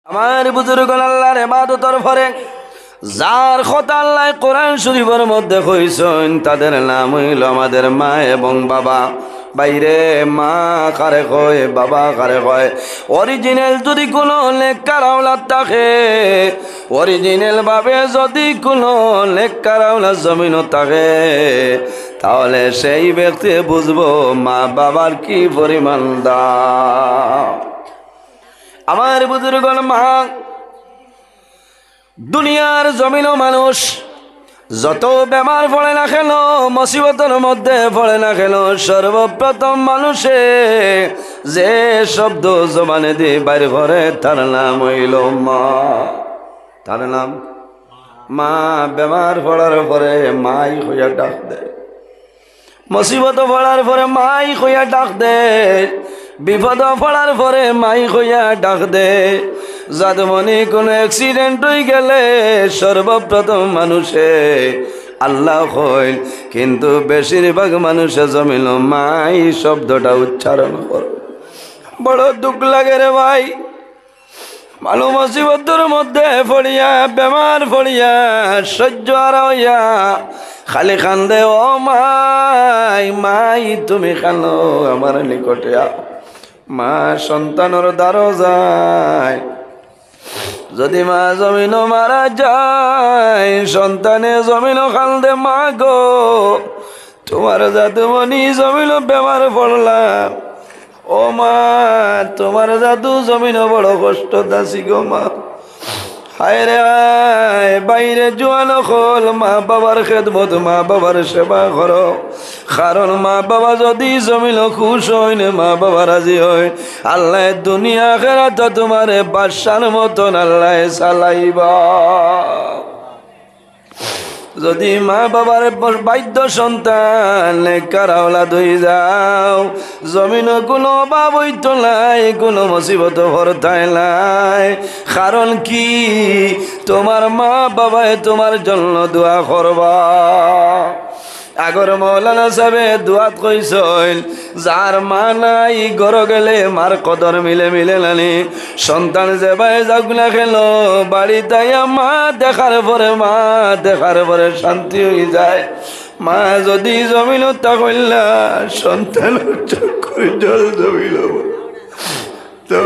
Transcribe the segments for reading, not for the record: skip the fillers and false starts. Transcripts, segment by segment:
আমার বুজুর্গ আল্লাহর ইবাদতের পরে যার কথা আল্লাহ কোরআন শরীফের মধ্যে কইছেন তাদের নাম হইল আমাদের মা এবং বাবা। বাইরে মা কারে কয়, বাবা কারে কয়। অরিজিনাল যদি কোনো নেককার আওলাদ থাকে, অরিজিনাল ভাবে যদি কোনো নেককার আওলাদ জমিনও থাকে, তাহলে সেই ব্যক্তি বুঝবো মা বাবার কি পরিমাণ দাম। আমার বুজুর্গণ, মা দুনিয়ার জমিনও মানুষ যত বেমার পড়ে না কেন, মুসিবতের মধ্যে পড়ে না কেন, সর্বপ্রথম মানুষে যে শব্দ জবানে দিয়ে বাইর করে তার নাম হইল মা। তার নাম মা। বেমার পড়ার পরে মাই হইয়া ডাক দেয়, মুসিবত পড়ার পরে মাই হইয়া ডাক দেয়, বিপদ পড়ার পরে মাই হইয়া ডাক দে। যাদমনি কোনো অ্যাক্সিডেন্ট হয়ে গেলে সর্বপ্রথম মানুষে আল্লাহ হইল, কিন্তু বেশিরভাগ মানুষে জমিল মাই শব্দটা উচ্চারণ কর। বড় দুঃখ লাগে রে ভাই, ভালো মুসিবতের মধ্যে পড়িয়া, বেমার পড়িয়া, সহ্য আর হইয়া খালি কান্দে, ও মাই, মাই তুমি কানো আমার নিকটে। মা সন্তানের দ্বারও যায়, যদি মা জমিন মারা যায়, সন্তানে জমিন কান্দে, মা গো তোমার জাদুমণি জমিন বেমার পড়লাম, ও মা তোমার জাদু জমিন বড় কষ্ট দাসি গো মা। হায় রে হায়, বাইরে জোয়ান হল, মা বাবার খেদমত, মা বাবার সেবা করো। কারণ মা বাবা যদি জমিল খুশ হইন, মা বাবা রাজি হয়, আল্লাহ দুনিয়া আখিরাত তোমারে বাদশার মতন আল্লাহ চালাইবা। যদি মা বাবার বাধ্য সন্তান নেককার আওলাদ হয়ে যাও, জমিন কোনো অভাব হইত নাই, কোনো মুসিবত ভরতাই নাই। কারণ কি, তোমার মা বাবায় তোমার জন্য দোয়া করবা। আগর মৌলানা সাহেবে দুয়াত কইছেন, যার মা নাই ঘর গেলে মার কদর মিলে মিলে নানি। সন্তান যে ভাই যাক না খেল, বাড়ি তাইয়া মা দেখার পরে, মা দেখার পরে শান্তি হয়ে যায়। মা যদি জমিল তা কইলা, সন্তান চক্ষুর জল জমিল তো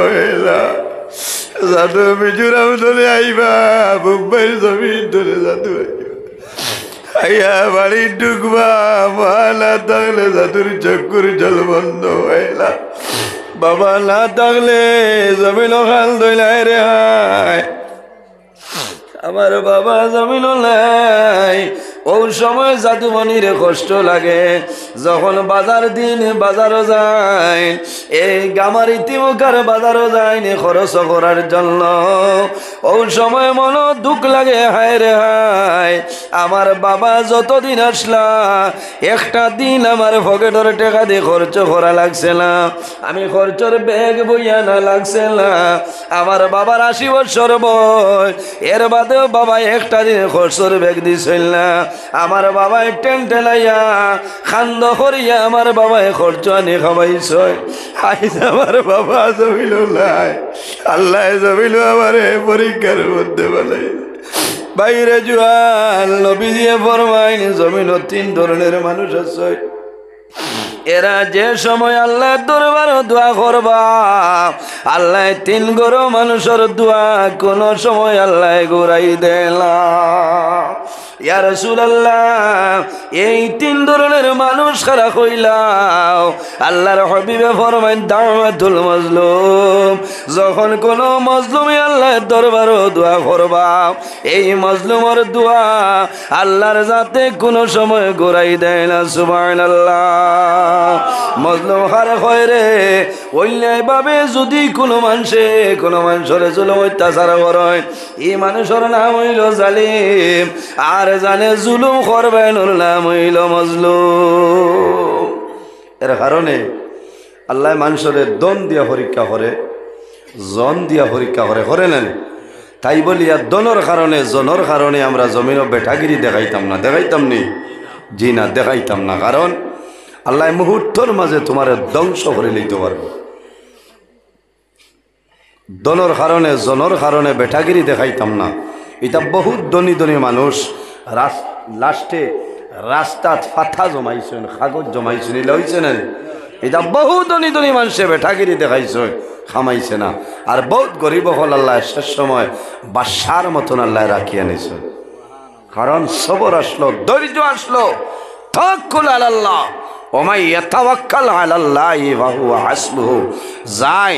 জাদু মিজোরাম ধরে আইবা, মুম্বাইয়ের জমিন ধরে জাদু আইয়া বাড়ি ঢুকবা, মা না থাকলে জাদুর চক্ষুর জল বন্ধ হইলা। বাবা না থাকলে জমিন খাল দইলাই রে হায়, আমার বাবা জমিন নাই। ওই সময় জাদুমণির কষ্ট লাগে, যখন বাজার দিন বাজারও যায়, এই গামারি তিমুখার বাজারও যায়নি খরচ করার জন্য। ওই সময় মন দুঃখ লাগে, হায় রে হায়, আমার বাবা যতদিন আসলা একটা দিন আমার পকেটের টাকা দিয়ে খরচ করা লাগছে না, আমি খরচর ব্যাগ বইয়া না লাগছে না। আমার বাবার 80 বছর বয়স, এর বাদেও বাবা একটা দিন খরচর ব্যাগ দিছিল না। আমার বাবাই টেনটেলাইয়া খান্দ করিয়া আমার বাবাই খরচ আনি খাওয়াইছ। আইজ আমার বাবা জমিল নাই, আল্লাহ জমিল আমারে পরীক্ষার মধ্যে বলাই। বাইরে জুয়াল নবীজিয়ে ফরমাইন, জমিন 3 ধরনের মানুষ আছে। এরা যে সময় আল্লাহ দরবার দোয়া করবা, আল্লাহ 3 গরো মানুষের দোয়া কোন সময় আল্লাহ ঘুরাই দেলা। ইয়া রাসূলুল্লাহ, এই 3 ধরনের মানুষ কারা কইলাও? আল্লাহর হাবিবে ফরমাইন, দাওয়াতুল মাজলুম। যখন কোন মাজলুমে আল্লাহর দরবারে দোয়া করবা, এই মাজলুমের দোয়া আল্লাহর জাতে কোন সময় ঘুরাই দেয় না। সুবহানাল্লাহ। মাজলুম হারে কয় রে, অন্যায় ভাবে যদি কোনো মানুষের জুলুম অত্যাচার করে, এই মানুষের নাম হইল জালিম। আর জানে জুলুম করবেন, ওর নাম হইল মাজলুম। এর কারণে আল্লাহ মানুষের দন দিয়া পরীক্ষা করে, জন দিয়া পরীক্ষা করে নেন। তাই বলিয়া দনের কারণে, জনের কারণে আমরা জমিনও বেঠাগিরি দেখাইতাম নি, জি না, দেখাইতাম না। কারণ আল্লাহ মুহূর্তর মাঝে তোমার ধ্বংস করে লইতে পারবে। দনের কারণে জনের কারণে বেটাগিরি দেখাইতাম না। এটা বহুত ধনী ধনী মানুষ লাস্টে রাস্তাত ফাথা জমাইছেন, কাগজ জমাইছেন, এলে হয়েছে না। এটা বহু ধনী ধনী মানুষে বেটাগিরি দেখাইছে, খামাইছে না। আর বহুত গরিব হল আল্লাহ শেষ সময় বাদশার মতন আল্লাহ রাখিয়া নিছে। কারণ সবর আসলো, ধৈর্য আসলো। তাওয়াক্কুল আলাল্লাহ ওয়া মান ইয়াতাওয়াক্কাল আলাল্লাহি ফাহুয়া হাসবুহু। যাই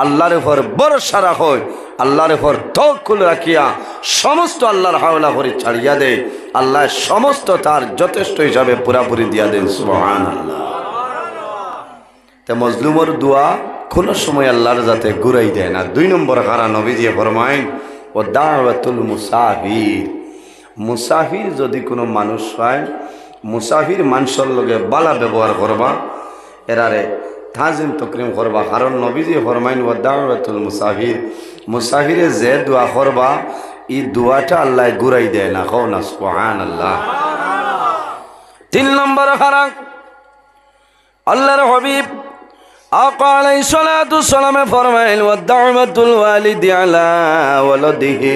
আল্লাহর উপর ভরসা রাখো, আল্লাহর উপর তাওয়াক্কুল রাখিয়া সমস্ত আল্লাহর হাওলা করে ছাড়িয়া দে, আল্লাহ সমস্ত তার যথেষ্ট হিসাবে পুরাপুরি দিয়া দেন। সুবহানাল্লাহ। তে মজলুমর দোয়া কোনো সময় আল্লাহর যাতে ঘুরাই দেয় না। 2 নম্বর কারণ নবীজি ফরমায়েন ও দাওয়াতুল মুসাফির। মুসাফির যদি কোনো মানুষ হয়, মুসাফির মানুষের লগে বালা ব্যবহার করবা, এরারে তাজিম তকরিম করবা। কারণ নবীজি ফরমাইন ও দাওয়াতুল মুসাফির, মুসাফিরে যে দোয়া করবা এই দোয়াটা আল্লাহ ঘুরাই দেয় না। কও না সুবহানাল্লাহ। 3 নম্বর কারণ আল্লাহর হাবিব আকা আলাইহিস সালাতু সালামে ফরমাইল ওয়া দাওয়াতুল ওয়ালিদি আলা ওয়ালাদিহি।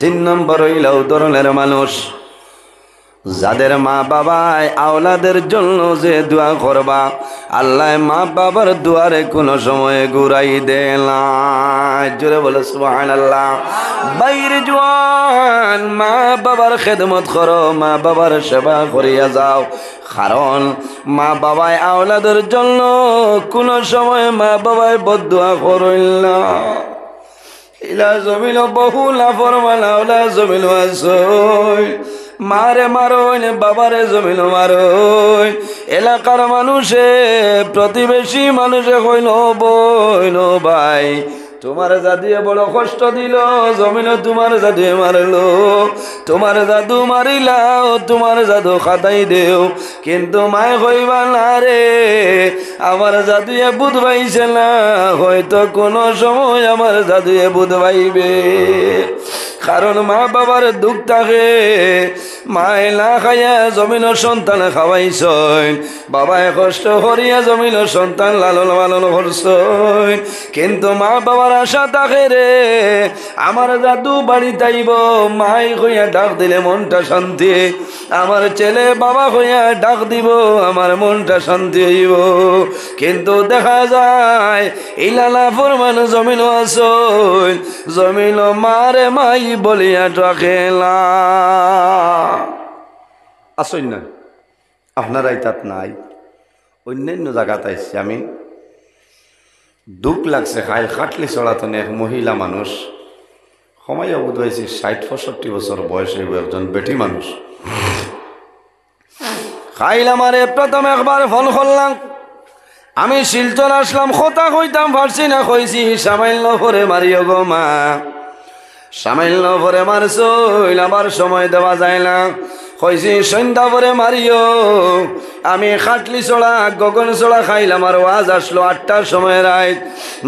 3 নম্বর হইল ধরনের মানুষ যাদের মা বাবায় আওলাদের জন্য যে দোয়া করবা, আল্লাহ মা বাবার দুয়ারে কোনো সময় ঘুরাই দেয় না। জোরে বলে সুবহানাল্লাহ। বাইরে জওয়ান মা বাবার খেদমত করো, মা বাবার সেবা করিয়া যাও। কারণ মা বাবায় আওলাদের জন্য কোনো সময় মা বাবায় বদদুয়া করইল না। ইলা জমিল বহু লাফরমান আওলা জমিল আসই, মারে মারোন বাবারে জমিল মারোন। এলাকার মানুষে প্রতিবেশী মানুষে কইল বইন ভাই তোমার জাদুয়ে বড় কষ্ট দিল, জমিন তোমার জাদুয়ে মারলো, তোমার জাদু মারিলাও, তোমার জাদু খাতাই দেও। কিন্তু মায় কইবা না রে আমার জাদুয়ে বুধ পাইছে না, হয়তো কোনো সময় আমার জাদুয়ে বুধ পাইবে। কারণ মা বাবার দুঃখ থাকে, মায় না খাইয়া জমিন সন্তান খাওয়াইছেন, বাবায় কষ্ট করিয়া জমিন সন্তান লালন পালন করছেন। কিন্তু মা বাবার আশা থাকে রে আমার জাদু বাড়ি তাইব, মাই কইয়া ডাক দিলে মনটা শান্তি, আমার ছেলে বাবা কইয়া ডাক দিব আমার মনটা শান্তি হইব। কিন্তু দেখা যায় ইলালা ফরমান জমিন আসল, জমিন মারে মাই বলিয়া ডাকেলা। আসল না আপনারাই তাত নাই, অন্যান্য জায়গাত আইসি আমি, দুঃখ লাগছে। খাইল খাটলি চড়াতন এক মহিলা মানুষ, সময় বোধ হয়েছে 60-65 বছর বয়স হইব, একজন বেটি মানুষ। খাইল আমারে প্রথম একবার ফোন করলাম, আমি শিলচর আসলাম, কথা কইতাম পারছি না, কইছি সামাইল পরে মারিও গো মা, সামাইল পরে মারছইল, আবার সময় দেওয়া যায় না, কইছি সন্ধ্যা পরে মারিও। আমি খাটলি চড়া গগন চড়া খাইলাম, আর ওয়াজ আসলো 8টার সময় রাত,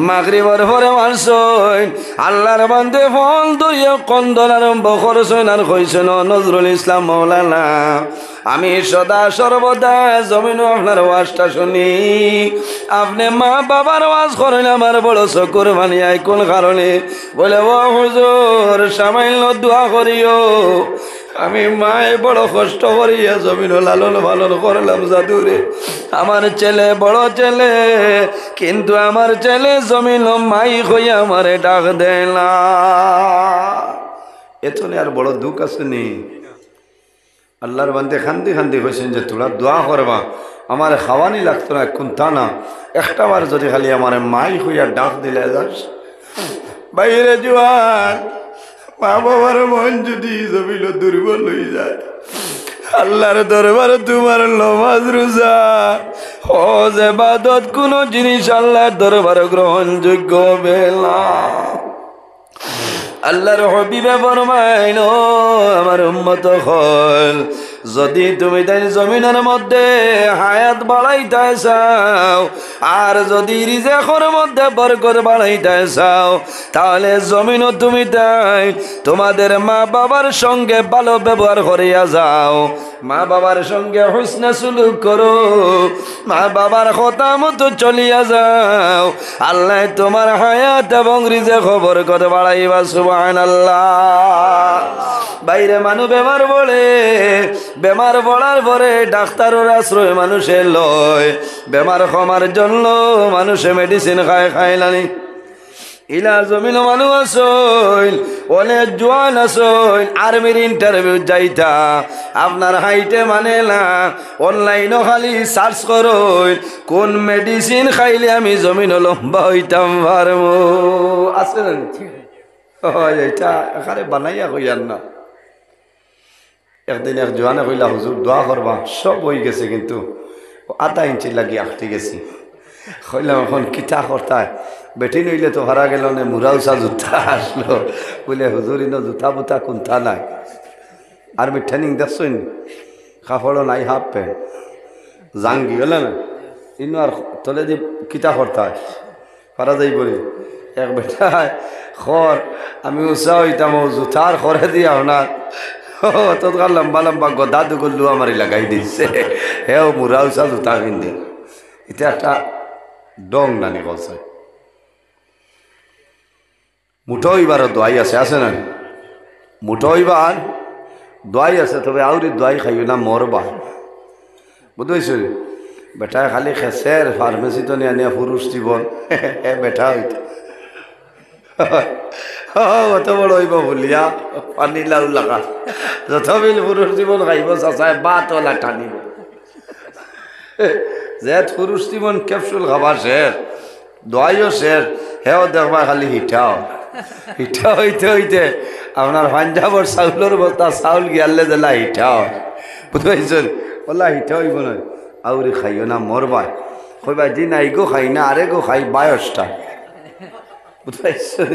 মাগরিবের পরে মারছইন। আল্লাহর বান্দে ফল ধরিয়া কন্দন আরম্ভ করছইন, আর কইছেন নজরুল ইসলাম মৌলানা আমি সদা সর্বদা জমিন আপনার ওয়াজটা শুনি, আপনি মা বাবার ওয়াজ করেন আমার বড় চকুর বানিয়ায় কোন কারণে? বলে ও হুজুর সামান্য দোয়া করিও, আমি মায়ে বড় কষ্ট করিয়া জমিন লালন পালন করলাম জাদুরে, আমার ছেলে বড় ছেলে, কিন্তু আমার ছেলে জমিন মাই হইয়া আমারে ডাক দেয় না। এতনে আর বড় দুঃখ আসেনি? আল্লাহর বান্দে খান্দি খান্দি হয়েছেন যে তোরা দোয়া করবা, আমার খাওয়ানি লাগতো না এখন তা না, একটা বার যদি খালি আমার মাই হইয়া ডাক দিলে যাস। বাইরে জোয়ান মা বাবার মন যদি জমিল দুর্বল হয়ে যায়, আল্লাহর দরবার তোমার নমাজ রোজা হজ ইবাদত কোন জিনিস আল্লাহর দরবার গ্রহণযোগ্য হবে না। আল্লাহর হাবিবে ফরমাইল আমার উম্মত হল, যদি তুমি তাই জমিনের মধ্যে হায়াত বাড়াইতে চাও, আর যদি রিজেকের মধ্যে বরকত বাড়াইতে চাও, তাহলে জমিনও তুমি তাই তোমাদের মা বাবার সঙ্গে ভালো ব্যবহার করিয়া যাও, মা বাবার সঙ্গে হুসনে সুলুক করো, মা বাবার কথা মতো চলিয়া যাও, আল্লাহ তোমার হায়াত এবং রিজেক বরকত বাড়াইবা। সুবহানাল্লাহ। বাইরে মানুষ বেমার পড়ে, বেমার পড়ার পরে ডাক্তারের আশ্রয় মানুষে লয়, বেমার কমার জন্য মানুষে মেডিসিন খায়, খায় নানি। ইলা জমিন মানুষ আসইল, অনেক জোয়ান আসইল, আর্মির ইন্টারভিউ যাইতা, আপনার হাইটে মানে না, অনলাইনও খালি সার্চ করইল কোন মেডিসিন খাইলে আমি জমিন লম্বা হইতাম পারবো। আছে না এটা এখানে বানাইয়া কইয়ার না। একদিন এক জোয়ানে কইলা, হুজুর দোয়া করবা, সব হয়ে গেছে কিন্তু আধা ইঞ্চি লাগি আঁকতে গেছি। কইলাম এখন কিতা করতায়, বেটি নইলে তো হারা গেল না, মুরা উষা জুতা আসলো, বলে হুজুর ইনো জুতা বুতা কোনটা নাই, আর মিঠানিং দেখছই কাপড়ও নাই, হাফ প্যান্ট জাঙ্গি হলে না, ইনো আর তলে যে কিতা করতায় পারা যাই বলি। এক বেটায় খর আমি উষা হইতাম, ও জুতার খরে দিয়া না তৎকাল লম্বা লম্বা গদা দুগুল লুয়া মারি লাগাই দিচ্ছে, হেও মুরা উষা জুতা কিনতে। এটা একটা ডং নানি বলছে। মুঠো হইবার দোয়াই আছে, আছে না? মুঠো হইবার দোয়াই আছে, তবে আউরি দোয়াই খাইও না মরবা, বুঝতে বেটায় খালি খেসের ফার্মেসি তো নিয়ে নিয়ে পুরুষ জীবন বেটা হইত অত বড় হইব বলিয়া পানি লাউ লাগা, যত বিল পুরুষ জীবন খাইব চাচায় বা তোলা টানিব। যে পুরুষ জীবন ক্যাপসুল খাবার শেষ, দোয়াইও শেষ, হেও দেখবা খালি হিটাও হিটা হইতে হইতে আপনার পাঞ্জাবর চাউলের বস্তা চাউল গিয়ালে দিলা হিটাও, বুঝতে পারছেন? ওলা হিটা হইব নয়, আউরি খাইও না মরবা। কইবা দিন আইগো খাই না, আরে গো খাই বায়সটা, বুঝতে পারছেন?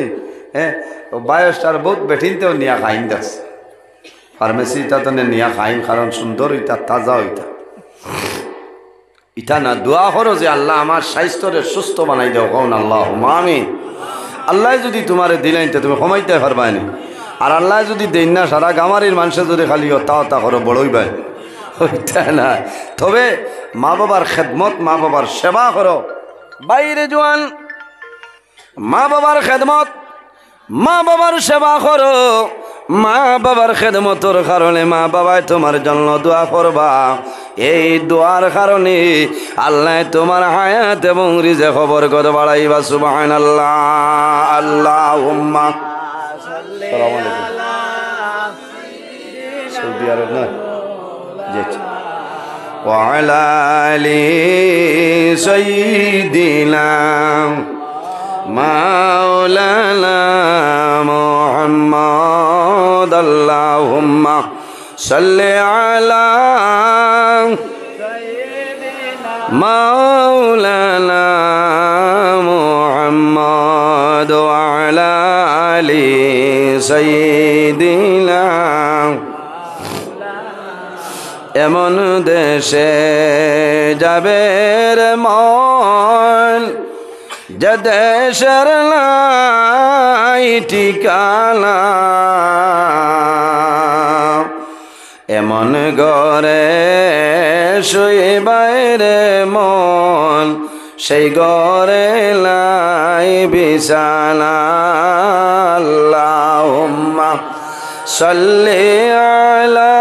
হ্যাঁ, বায়সটার বহুত বেঠিনতেও নিয়া খাইন দেখছে, ফার্মেসিটা তো নিয়া খাইন, কারণ সুন্দর হইতা, তাজা হইতা। ইটা না দোয়া করো যে আল্লাহ আমার স্বাস্থ্যরে সুস্থ বানাই দাও, কন আল্লাহ আমিন। আল্লাহ যদি তোমারে দিলেন তো তুমি কমাইতে পারবা না, আর আল্লাহ যদি দেন না, সারা গামারির মানুষের যদি খালি তা করো বড়ই বাই, ওইটা না। তবে মা বাবার খেদমত, মা বাবার সেবা করো। বাইরে জোয়ান, মা বাবার খেদমত, মা বাবার সেবা করো। মা বাবার খেদমতর কারণে মা বাবায় তোমার জন্য দোয়া করবা, এই দোয়ার কারণে আল্লাহ তোমার হায়াত এবং রিজেক বরকত বাড়াইবা। সুবহানাল্লাহ। আল্লাহুম্মা আসসালামু আলাইকুম। সৌদি আরব না ওয়া আলা আলি সাইয়্যিদিনা মাওলানা মুহাম্মদ। আল্লাহুম্মা সাল্লি আলা মাওলানা মুহাম্মদ ওয়া আলা আলি সাইয়্যিদিনা। এমন দেশে যাবে রে মন, যে দেশের নাই ঠিকানা, এমন ঘরে শুইবাই রে মন, সেই ঘরে লাই বিছানা। আল্লাহুম্মা সাল্লি আলা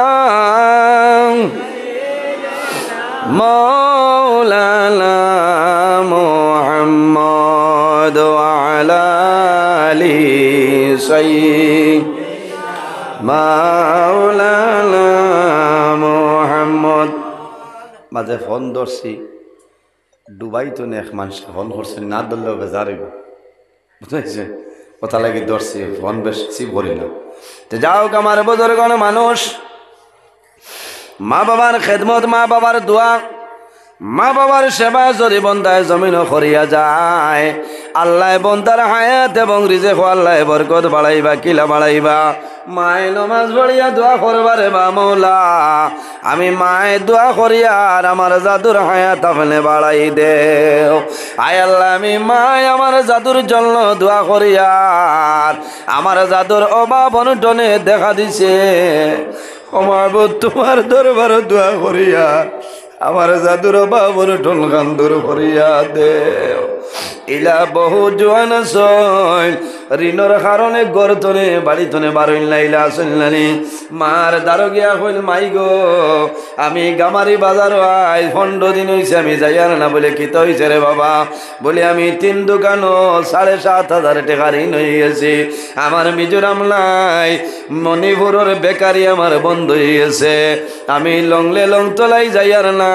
মাওলানা মুহাম্মদ ওয়া আলা আলি সাইয়্যিদিনা মাওলানা মুহাম্মদ। মাঝে ফোন ধরছি, ডুবাই তো এক মানুষ ফোন করছে, না ধরলেও বেজার হইব, বুঝতে কথা লাগি ধরছি, ফোন বেশি ভরি না। তো যাও আমার বুজুর্গণ মানুষ, মা বাবার খেদমত, মা বাবার দোয়া, মা বাবার সেবা যদি বন্দায় জমিন করিয়া যায়, আল্লাহ বন্দার হায়াত এবং রিজেক আল্লাহ বরকত বাড়াইবা। কিলা বাড়াইবা? মায় নমাজ পড়িয়া দোয়া করবারে বা মৌলা, আমি মায় দোয়া করিয়ার আমার জাদুর হায়াত আপনি বাড়াই দেও। আয় আল্লাহ, আমি মায় আমার জাদুর জন্য দোয়া করিয়ার আমার জাদুর অভাব অনটনে দেখা দিছে, ও মাহবুব তোমার দরবার দোয়া করিয়া আমার জাদুর বাবুর ঠোলখান দূর করিয়া দে ইলা বহু জোয়ান সইল ঋণর কারণে গরতনে বাড়িতনে বারইন লাইলা আসলানি মার দারো গিয়া কইল মাই গো আমি গামারি বাজার আই 15 দিন হইছে আমি যাইয়ার না বলে কি তো হইছে রে বাবা বলে আমি 3 দোকানও 7,500 টাকা ঋণ হয়ে গেছি আমার মিজোরাম নাই মণিপুরের বেকারি আমার বন্ধ হয়ে গেছে আমি লংলে লং তোলাই যাইয়ার না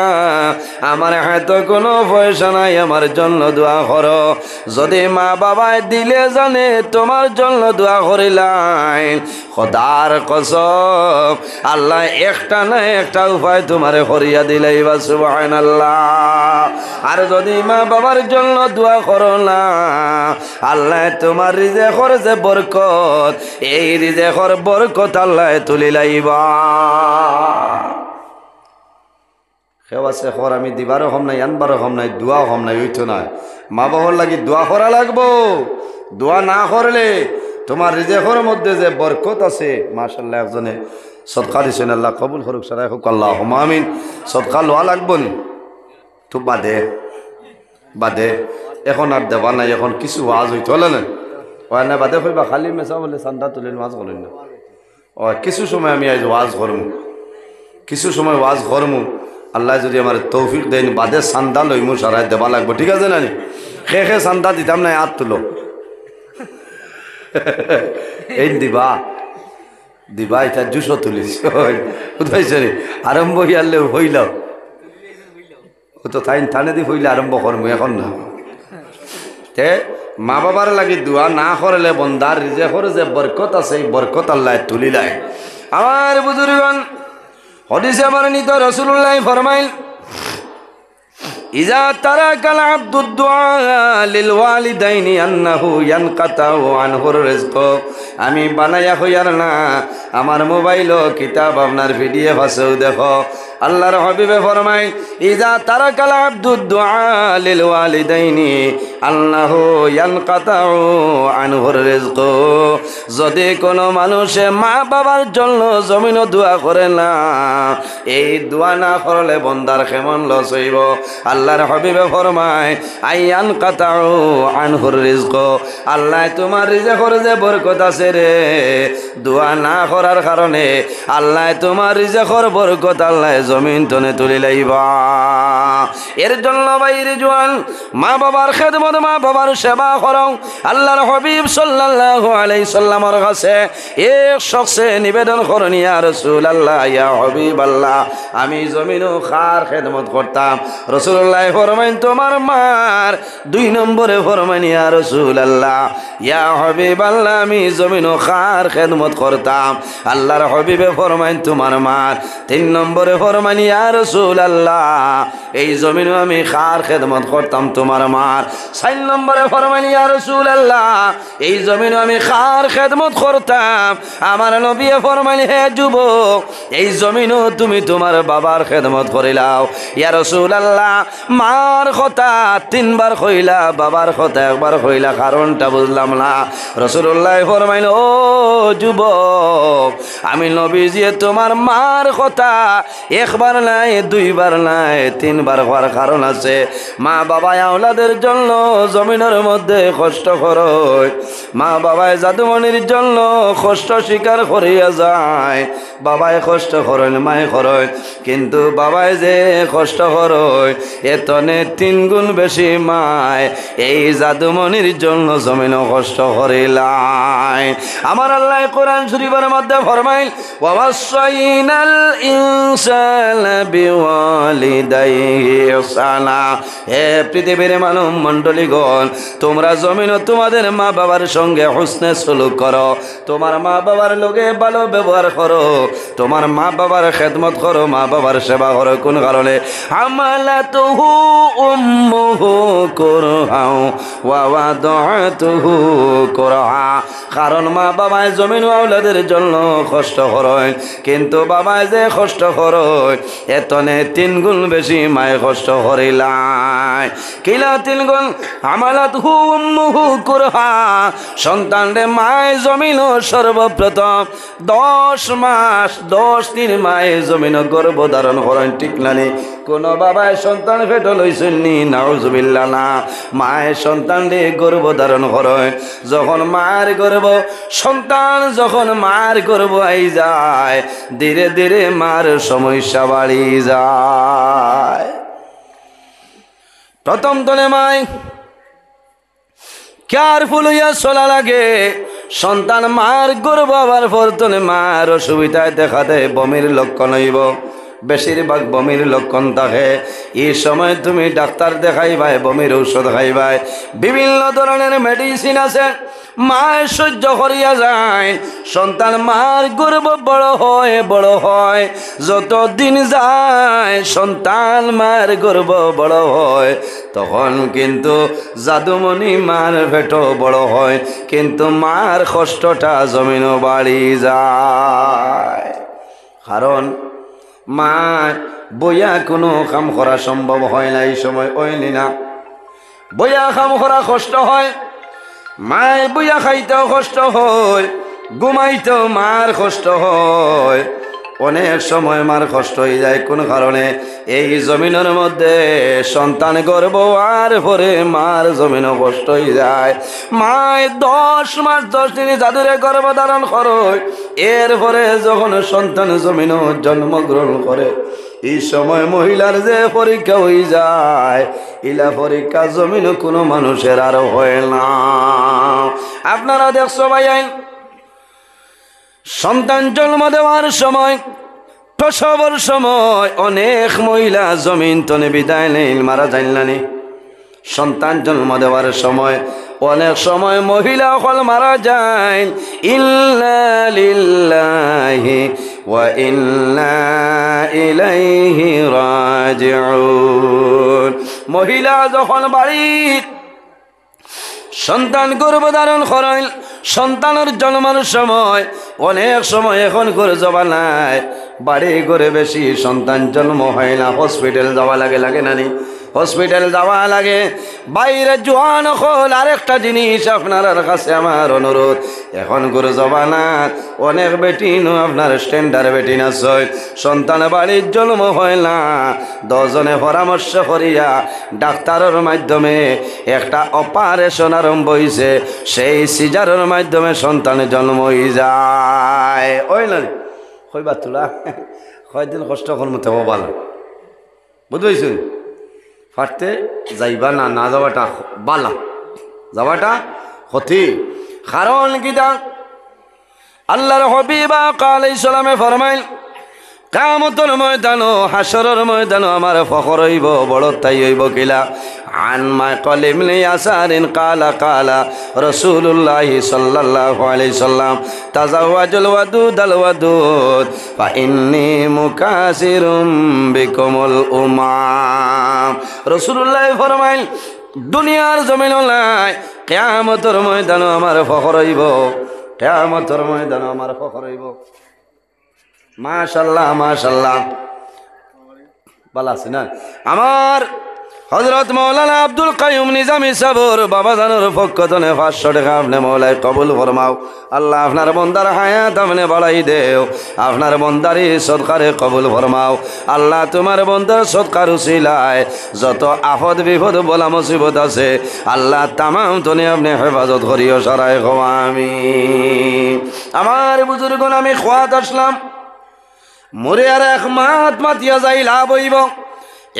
আমার হাতে কোনো পয়সা নাই আমার জন্য দোয়া করো যদি মা বাবায় দিলে জানে তোমার জন্য দোয়া করিলাই খোদার কসম আল্লাহ একটা না একটা উপায় তোমারে করিয়া দিলাই বা সুবহানাল্লাহ আর যদি মা বাবার জন্য দোয়া করো না আল্লাহ তোমার রিজেকর যে বরকত এই রিজেকর বরকত আল্লাহ তুলি লাইবা কেউ আছে খর আমি দিবারও হম নাই আনবারও হম নাই দোয়াও হম নাই ওইতো নাই মা বাবার লাগি দোয়া করা লাগবো দোয়া না করলে তোমার রিজেকর মধ্যে যে বরকত আছে মাশাআল্লাহ একজনে সদকা দিছেন আল্লাহ কবুল করুক সারাই হোক আল্লাহুম্মা আমিন সদকা লওয়া লাগবো নি তো বাদে এখন আর দেবা নাই এখন কিছু ওয়াজ হইতে হলে না ওই না বাদে কইবা খালি মেসা বলে চান্দা তুলেন ওয়াজ করেন না ও কিছু সময় আমি আজ ওয়াজ করমু কিছু সময় ওয়াজ করমু আল্লাহ যদি আমার তৌফিক দেন বাদে চান্দা লইমু সারাই দেবা লাগবো ঠিক আছে না নি খে চান্দা দিতাম না হাত তুলো এই দিবা এটা 200 তুলিস বুঝাইছে রে আরম্ভ হইয়ালে হইল ও তো থানে দি হইলে আরম্ভ করবো এখন না তে মা বাবার লাগি দোয়া না করলে বন্দার রিজেকর যে বরকত আছে এই বরকত আল্লাহ তুলি লাই আমার বুজুর্গগণ হাদিসে আমার নিত রাসূলুল্লাহ ফরমাইল ইজা তারাকাল আব্দুদ দুআ লিল ওয়ালিদাইনি আন্নাহু ইয়ানকাতাউ আনহুর রিজক আমি বানায়া হইয়ার না আমার মোবাইলও কিতাব আপনার পিডিএফ আছে দেখো আল্লাহর হাবিবে ফরমাই ইজা তারাকাল আব্দুদ দুআ লিল ওয়ালিদাইনি আন্নাহু ইয়ানকাতাউ আনহুর রিজক যদি কোনো মানুষে মা বাবার জন্য জমিনও দোয়া করে না এই দোয়া না করলে বন্দার কেমন লস হইব আল্লাহর হাবিবে ফরমায় আইয়ান কাতাউ আনহুর রিজক আল্লাহ তোমার রিজেকর যে বরকত আছে রে দোয়া না করার কারণে আল্লাহ তোমার রিজেকর বরকত আল্লাহ জমিন তনে তুলি লাইবা এর জন্য বাইরে জোয়ান মা বাবার খেদমত মা বাবার সেবা করো আল্লাহর হাবিব সাল্লাল্লাহু আলাইহি সাল্লামের কাছে এক শখসে নিবেদন করেন ইয়া রাসূলুল্লাহ ইয়া হাবিবাল্লাহ আমি জমিনও খার খেদমত করতাম রাসূলুল্লাহ ফরমাইন তোমার মার 2 নম্বরে ফরমাইন ইয়া রাসূলুল্লাহ ইয়া হাবিবাল্লাহ আমি জমিনও খার খেদমত করতাম আল্লাহর হাবিবে ফরমাইন তোমার মার 3 নম্বরে ফরমাইন ইয়া রাসূলুল্লাহ এই জমিনও আমি খার খেদমত করতাম তোমার মার 4 নম্বরে ফরমাইন ইয়া রাসূলুল্লাহ এই জমিনও আমি খার খেদমত করতাম আমার নবী ফরমাইন হে যুবক এই জমিনও তুমি তোমার বাবার খেদমত করিলাও ইয়া রাসূলুল্লাহ মার কথা 3 বার কইলা বাবার কথা একবার কইলা কারণটা বুঝলাম না রাসূলুল্লাহ ফরমাইল ও যুবক আমি নবীজি তোমার মার কথা একবার নাই 2 বার নাই 3 বার হওয়ার কারণ আছে মা বাবা আওলাদের জন্য জমিনের মধ্যে কষ্ট করে মা বাবায় জাদুমনির জন্য কষ্ট স্বীকার করিয়া যায় বাবায় কষ্ট করেন মায়ে করেন কিন্তু বাবায় যে কষ্ট করে এতনে 3 গুণ বেশি মায় এই জাদুমনির জন্য জমিনও কষ্ট করিলাই আমার আল্লাহ কোরআন শরীফের মধ্যে ফরমাইল ওয়াসাইনাল ইনসানা বিওয়ালিদাইহি ইহসানা হে পৃথিবীর মানব মণ্ডলীগণ তোমরা জমিনও তোমাদের মা বাবার সঙ্গে হুসনে সুলুক করো তোমার মা বাবার লগে ভালো ব্যবহার করো তোমার মা বাবার খেদমত করো মা বাবার সেবা করো কোন কারণে হামালাতুহু উম্মুহু কুরহাও ওয়া ওয়াদাতুহু কুরহা কারণ মা বাবায় জমিন আওলাদের জন্য কষ্ট করেন কিন্তু বাবায় যে কষ্ট করেন এতনে 3 গুণ বেশি মায়ে কষ্ট করিলাই কিলা 3 গুণ হামালাতহু উম্মুহু কুরহা, সন্তানরে মায়ে জমিন সর্বপ্রথম 10 মাস 10 দিন মায়ে জমিন গর্ভ ধারণ করেন, ঠিক না নি? কোন বাবায় সন্তান পেটে লইছেননি? নাউজুবিল্লাহ না। মায়ের সন্তানরে গর্ভ ধারণ করেন, যখন মায়ের গর্ভ সন্তান যখন মায়ের গর্ভ আই যায়, ধীরে ধীরে মার সমস্যা বাড়ি যায়। প্রথম তলে মায় কেয়ারফুল হইয়া চলা লাগে। সন্তান মার গর্ভ হওয়ার পর তলে মার অসুবিধায় দেখা দেয়, বমির লক্ষণ হইব, বেশিরভাগ বমির লক্ষণ থাকে। এই সময় তুমি ডাক্তার দেখাইবাই, বমির ঔষধ খাইবাই, বিভিন্ন ধরনের মেডিসিন আছে, মায়ের সহ্য করিয়া যায়। সন্তান মার গর্ভ বড় হয় বড় হয়, যত দিন যায় সন্তান মার গর্ভ বড় হয়, তখন কিন্তু জাদুমণি মার পেটও বড় হয়, কিন্তু মার কষ্টটা জমিনও বাড়ি যায়। কারণ মা বইয়া কোনো কাম করা সম্ভব হয় না, এই সময় ওইলি না, বইয়া কাম করা কষ্ট হয়, মায় বইয়া খাইতেও কষ্ট হয়, ঘুমাইতেও মার কষ্ট হয়, অনেক সময় মার কষ্ট হয়ে যায়। কোন কারণে? এই জমিনের মধ্যে সন্তান গর্ভ আর পরে মার জমিনও কষ্ট হয়ে যায়। মায় 10 মাস 10 দিন জাদুরে গর্ভ ধারণ করে, এরপরে যখন সন্তান জমিনও জন্মগ্রহণ করে, এই সময় মহিলার যে পরীক্ষা হয়ে যায়, ইলা পরীক্ষা জমিনও কোনো মানুষের আর হয় না। আপনারা দেখছো ভাই, সন্তান জন্ম দেওয়ার সময়, প্রসবের সময় অনেক মহিলা জমিন তনে বিদায় নেই, মারা যাইলানি। সন্তান জন্ম দেওয়ার সময় অনেক সময় মহিলা সকল মারা যায়। ইন্না লিল্লাহি ওয়া ইন্না ইলাইহি রাজিউন। মহিলা যখন বাড়ির সন্তান গর্ভধারণ করেন, সন্তানের জন্মের সময় অনেক সময় এখন করে জবানায় বাড়ি করে বেশি সন্তান জন্ম হয় না, হসপিটাল যাওয়া লাগে, লাগে না নি? হসপিটাল যাওয়া লাগে। বাইরে জোয়ান হল আরেকটা জিনিস আপনার কাছে আমার অনুরোধ, এখন করে জবানাত অনেক বেটিন আপনার স্ট্যান্ডার্ড বেটিন আছে, সন্তান বাড়ির জন্ম হয় না, 10 জনে পরামর্শ করিয়া ডাক্তারের মাধ্যমে একটা অপারেশন আরম্ভ হয়েছে, সেই সিজারের মাধ্যমে সন্তান জন্ম হয়ে যায়। ওই না কইবা তোলা কয়দিন কষ্ট করতে হবো ভালো, বুঝতে ফাটতে যাইবা না, না যাওয়াটা বালা, যাওয়াটা ক্ষতি। কারণ কিতা? আল্লাহর হাবিব আলাইহিস সালামে ফরমাইল, কিয়ামতের ময়দানো হাসরের ময়দানো আমার ফখর হইব, বড়তাই হইব কিলা। আন মাইকাল ইবনে ইয়াসারিন কালা কালা রাসূলুল্লাহ সাল্লাল্লাহু আলাইহি সাল্লাম তাজাওয়াজুল ওয়াদুদাল ওয়াদুদ ফা ইন্নী মুকাসিরুম বিকুমুল উমাম। রাসূলুল্লাহ ফরমাইল, দুনিয়ার জমিনে কিয়ামতের ময়দানো আমার ফখর হইব, কিয়ামতের ময়দানো আমার ফখর হইব। মাশাআল্লাহ মাশাআল্লাহ, ভালো আছে না? আমার হযরত মাওলানা আব্দুল কাইয়ুম নিজামী সাবর বাবা জানোর পক্ষ থেকে 500 টাকা আপনি মৌলাই কবুল ফরমাও। আল্লাহ আপনার বন্দার হায়াত আপনি বাড়াই দেও, আপনার বন্দারি সদকারে কবুল ফরমাও। আল্লাহ তোমার বন্দার সদকার উসিলায় যত আফদ বিপদ বলা মুসিবত আছে আল্লাহ তামাম তনে আপনি হেফাজত করিও সারায় খোয়া। আমিন। আমার বুজুর্গ আমি খোয়াত আসলাম, মরে আর এক মাত মাতিয়া যাই লাভ হইব।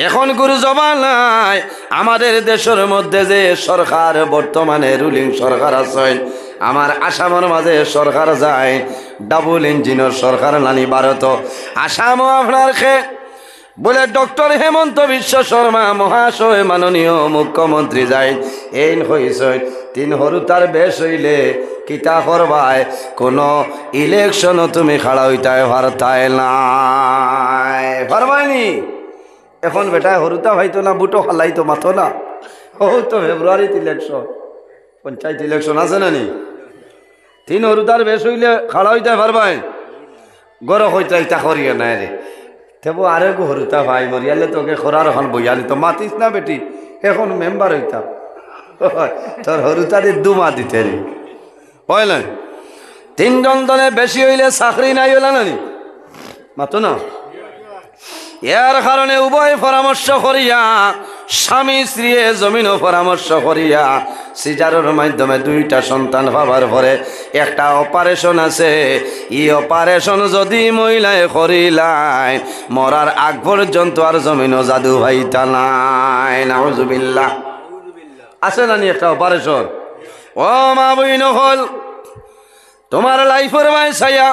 এখন গুরু জমানায় আমাদের দেশের মধ্যে যে সরকার বর্তমানে রুলিং সরকার আছেন, আমার আসামের মাঝে সরকার যায় ডাবল ইঞ্জিনের সরকার নানি ভারত। আসামও আপনার বলে ডক্টর হেমন্ত বিশ্ব শর্মা মহাশয় মাননীয় মুখ্যমন্ত্রী যায় এই হয়েছে 3 হরুতার বেশ হইলে কিতা করবায়, কোনো ইলেকশনও তুমি খাড়া হইতায় ভারতায় নাই, পারবাইনি। এখন বেটায় হরুতা হয়তো না, বুটো খালাইতো মাথো না। ও তো ফেব্রুয়ারিতে ইলেকশন, পঞ্চায়েত ইলেকশন আছে না নি? 3 হরুতার বেশ হইলে খাড়া হইতে পারবাই, গর হইতে ইটা করিয়া নাই রে। তেবো আরে গো হরুতা ভাই মরিয়ালে তোকে খরার এখন বইয়ালি তো মাতিস না বেটি, এখন মেম্বার হইতাম তোর হরুতারি দুমা দিতে বুঝলেন। তিনজন দলে বেশি হইলে চাকরি নাই হইল না মাতো না। এর কারণে উভয় পরামর্শ করিয়া স্বামী স্ত্রী জমিনও পরামর্শ করিয়া সিজারের মাধ্যমে 2টা সন্তান পাবার পরে একটা অপারেশন আছে। এই অপারেশন যদি মহিলায় করিলাই মরার আগ পর্যন্ত আর জমিনও জাদু হইতা নাই। নাউজুবিল্লাহ। আছে না নি একটা অপারেশন? ও মা বইন হল তোমার লাইফের ভাই ছাইয়া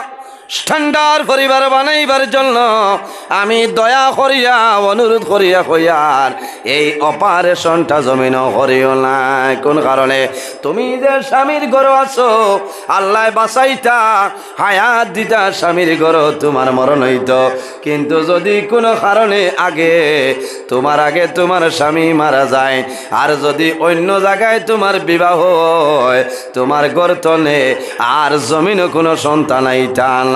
স্ট্যান্ডার্ড পরিবার বানাইবার জন্য আমি দয়া করিয়া অনুরোধ করিয়া কইয়ার এই অপারেশনটা জমিন করিও নাই। কোন কারণে? তুমি যে স্বামীর ঘর আছো আল্লাহ বাঁচাইতা হায়াত দিতা স্বামীর ঘর তোমার মরণ হইত, কিন্তু যদি কোনো কারণে তোমার আগে তোমার স্বামী মারা যায় আর যদি অন্য জায়গায় তোমার বিবাহ হয় তোমার ঘর তলে আর জমিন কোনো সন্তান আইতা নাই।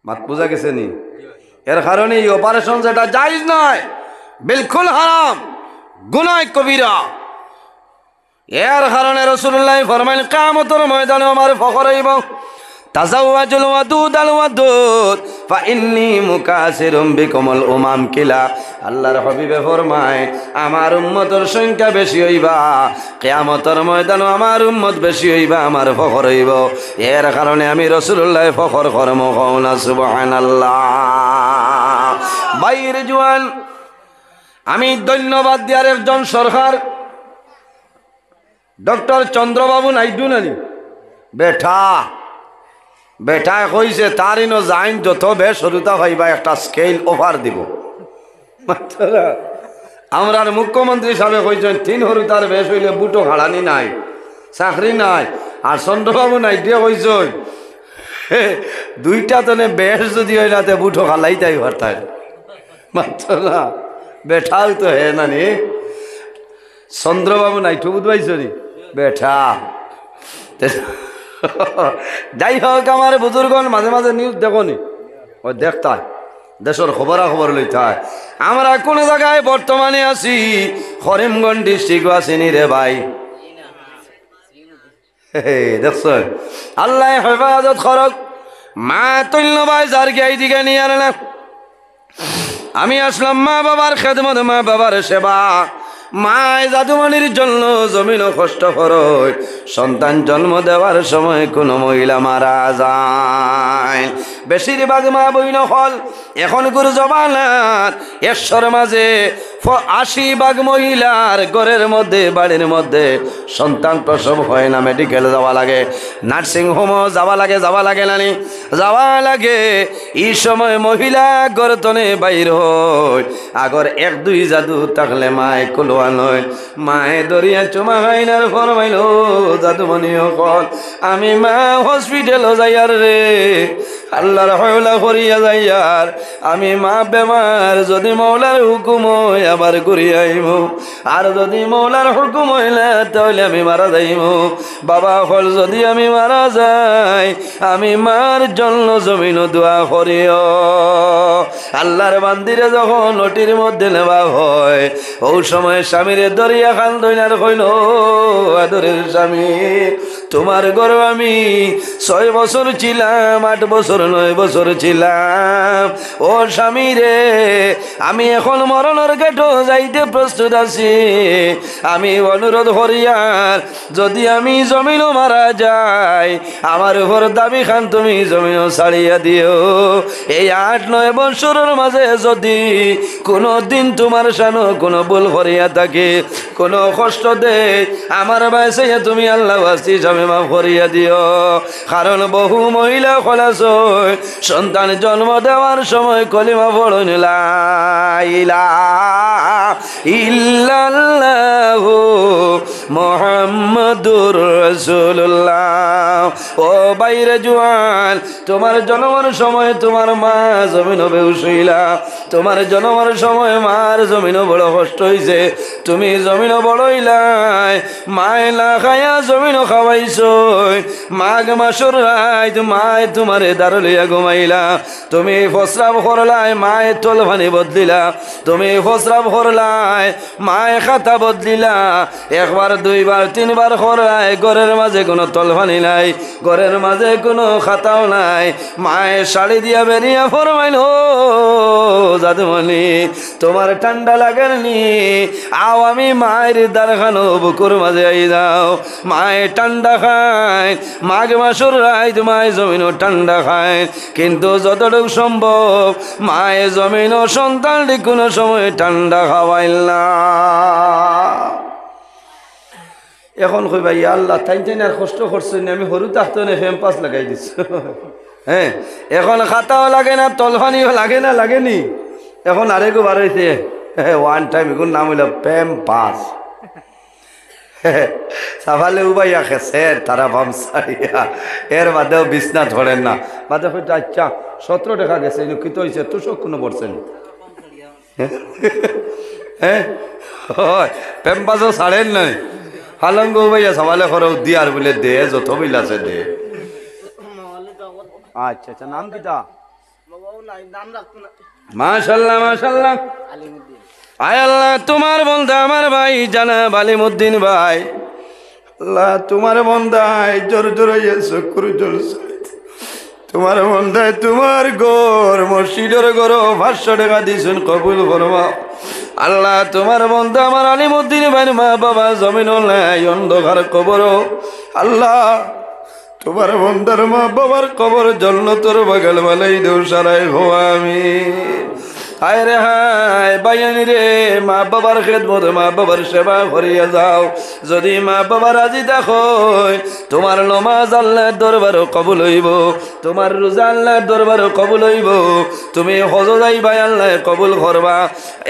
মাত বুঝা গেছে নি? এর কারণে এই অপারেশন যেটা জায়েজ নয়, বিলকুল হারাম, গুনাহ কবিরা। এর কারণে রাসূলুল্লাহ ফরমাইলেন কিয়ামতের ময়দানে আমার ফখর হইব। তাজাওয়াজুল ওয়াদুদ আল ওয়াদুদ ফাইন্নী মুকাসিরুম বিকুমুল উমাম কিলা। আল্লাহর হাবিবে ফরমায় আমার উম্মতের সংখ্যা বেশি হইবা, কিয়ামতের ময়দানে আমার উম্মত বেশি হইবা, আমার ফখর হইব। এর কারণে আমি রাসূলুল্লাহ ফখর করম। কওনা সুবহানাল্লাহ। বাইরে জওয়ান, আমি ধন্যবাদ দিয়ার একজন সরকার ডক্টর চন্দ্রবাবু নাইডু নানি বেটা কইছে তার ইনো যাইন যত বেশ সরুতা ভাইবা একটা স্কেল অফার দিব। আমরা মুখ্যমন্ত্রী সাহেব কইছেন 3 হরুতার বেশ হইলে বুটো হারানি নাই, চাকরি নাই। আর চন্দ্রবাবু নাইডু কইছেন 2টা তনে বেশ যদি হয় না বুটো খালাইতাই ভারতাই মাত্র না। বেঠাও তো হে নানি চন্দ্রবাবু নাইডু বুঝবাইছ নি বেঠা। যাই হোক আমার বুজুর্গন মাঝে মাঝে নিউজ দেখো নি, ও দেখতায় দেশের খবরাখবর লইতায়। আমরা কোন জায়গায় বর্তমানে আছি? করিমগঞ্জ ডিস্ট্রিক্ট আসিনি রে ভাই। দেখছ আল্লাহ হেফাজত করক। মা তুল্য ভাই যার গে এইদিকে নিয়ে আর না, আমি আসলাম মা বাবার খেদমত, মা বাবার সেবা। মায় জাদুমণির জন্য জমিন কষ্ট করয়। সন্তান জন্ম দেওয়ার সময় কোনো মহিলা মারা যায়, বেশিরভাগ মা বই নহল এখন গুরু জবানাত 100-র মাঝে 80 ভাগ মহিলার ঘরের মধ্যে বাড়ির মধ্যে সন্তান প্রসব হয় না, মেডিকেলে যাওয়া লাগে, নার্সিং হোমও যাওয়া লাগে নানি যাওয়া লাগে। এই সময় মহিলা গরতনে বাইর হয়। আগর 1-2 জাদু থাকলে মায় কুলোয়া নয়, মায়ে দরিয়া চুমা খাইনার ফরমাইল জাদুমণি কল আমি মা হসপিটালও যাইয়ার রে, আল্লাহর হয়লা করিয়া যাইয়ার আমি মা বেমার, যদি মৌলার হুকুম হয় আবার ঘুরিয়ে আইব, আর যদি মৌলার হুকুম হইলে তাহলে আমি মারা যাইব। বাবা হল যদি আমি মারা যাই আমি মার জন্য জমিন দোয়া করিও। আল্লাহর বান্দিরে যখন লটির মধ্যে নেওয়া হয় ও সময় স্বামীর দরিয়া খান দইনার কইল আদরের স্বামী তোমার ঘর আমি 6 বছর ছিলাম, 8 বছর 9 বছর ছিলাম। ও স্বামী রে আমি এখন মরণের গেটো যাইতে প্রস্তুত আছি, আমি অনুরোধ করিয়ার যদি আমি জমিনও মারা যাই আমার উপর দাবি খান তুমি জমিনও ছাড়িয়া দিও। এই 8-9 বছরের মাঝে যদি কোনো দিন তোমার সানো কোনো ভুল করিয়া থাকে, কোনো কষ্ট দে আমার বাসে তুমি আল্লাহ বাসি জমি মাফ করিয়া দিও। কারণ বহু মহিলা খোলাস সন্তান জন্ম দেওয়ার সময় কলিমা পড়ুন লা ইলাহা ইল্লাল্লাহু মুহাম্মাদুর রাসূলুল্লাহ। ও বাইরে জওয়ান, তোমার জন্মের সময় তোমার মা জমিন বেউসইলা, তোমার জন্মের সময় মার জমিন বড় কষ্ট হইছে, তুমি জমিন বড়ইলাই মায় না খায়া জমিন খাওয়াইছ, হইছো মাঘ মাসর রাত মায় তোমারে দাঁড় লইয়া ঘুমাইলা তুমি ফসরাব করলাই মায় তল ভানি বদলিলা তুমি ফসরাব করলাই মায় খাতা বদলিলা একবার দুইবার তিনবার করায় ঘরের মাঝে কোনো তল ভানি নাই ঘরের মাঝে কোনো খাতাও নাই মায় শাড়ি দিয়া বেরিয়া ফরমাইল জাদুমণি তোমার ঠান্ডা লাগেনি আও আমি মায়ের দ্বারখানো বুকুর মাঝে আই যাও মায়ে ঠান্ডা খায় মাঘ মাসুর রাত মায়ে জমিনও ঠান্ডা খায় কিন্তু যতটুকু সম্ভব মায়ে জমিনও সন্তানটি কোনো সময় ঠান্ডা খাওয়াইল না এখন কই ভাই আল্লাহ তাই আর কষ্ট করছেন আমি হরু তাহতো না ফেম 5 লাগাই দিচ্ছ হ্যাঁ এখন খাতাও লাগে না তলফানিও লাগে না লাগেনি এখন আরেকও বার হয়েছে ওয়ান টাইম এখন নাম হইল প্রেম 5 সাফালে উবাইয়া খেছে তারা ভামসাইয়া এর বাদেও বিছনা ধরেন না বাদে হয়তো আচ্ছা 17 টাকা গেছে কি তো হয়েছে তুষক কোনো পড়ছেন হ্যাঁ প্রেম 5ও ছাড়েন নয় হালঙ্গ উবাইয়া সাফালে খরচ দিয়ার বলে দে যত বিল আছে দে আচ্ছা আচ্ছা নাম কি তা মাশাআল্লাহ মাশাআল্লাহ আয় আল্লাহ তোমার বন্ধা আমার ভাই জানাব আলিমউদ্দিন ভাই আল্লাহ তোমার বন্ধায় জোর জোর শুকর জলসা তোমার বন্ধায় তোমার ঘর মসজিদের ঘর 500 টাকা দিছেন কবুল ফরমা আল্লাহ তোমার বন্ধা আমার আলিমউদ্দিন ভাইয়ের মা বাবা জমিন নাই অন্ধকার কবর আল্লাহ তোমার বন্ধার মা বাবার কবর জান্নাতের বাগান বানাই দেও সারাই হো আমি হায় রে হায় বাইয়ানি রে মা বাবার খেদমত মা বাবার সেবা করিয়া যাও যদি মা বাবা রাজি দেখো তোমার নমাজ আল্লাহর দরবারও কবুল হইব তোমার রোজা আল্লাহর দরবারও কবুল হইব তুমি হজ যাইবা আল্লাহ কবুল করবা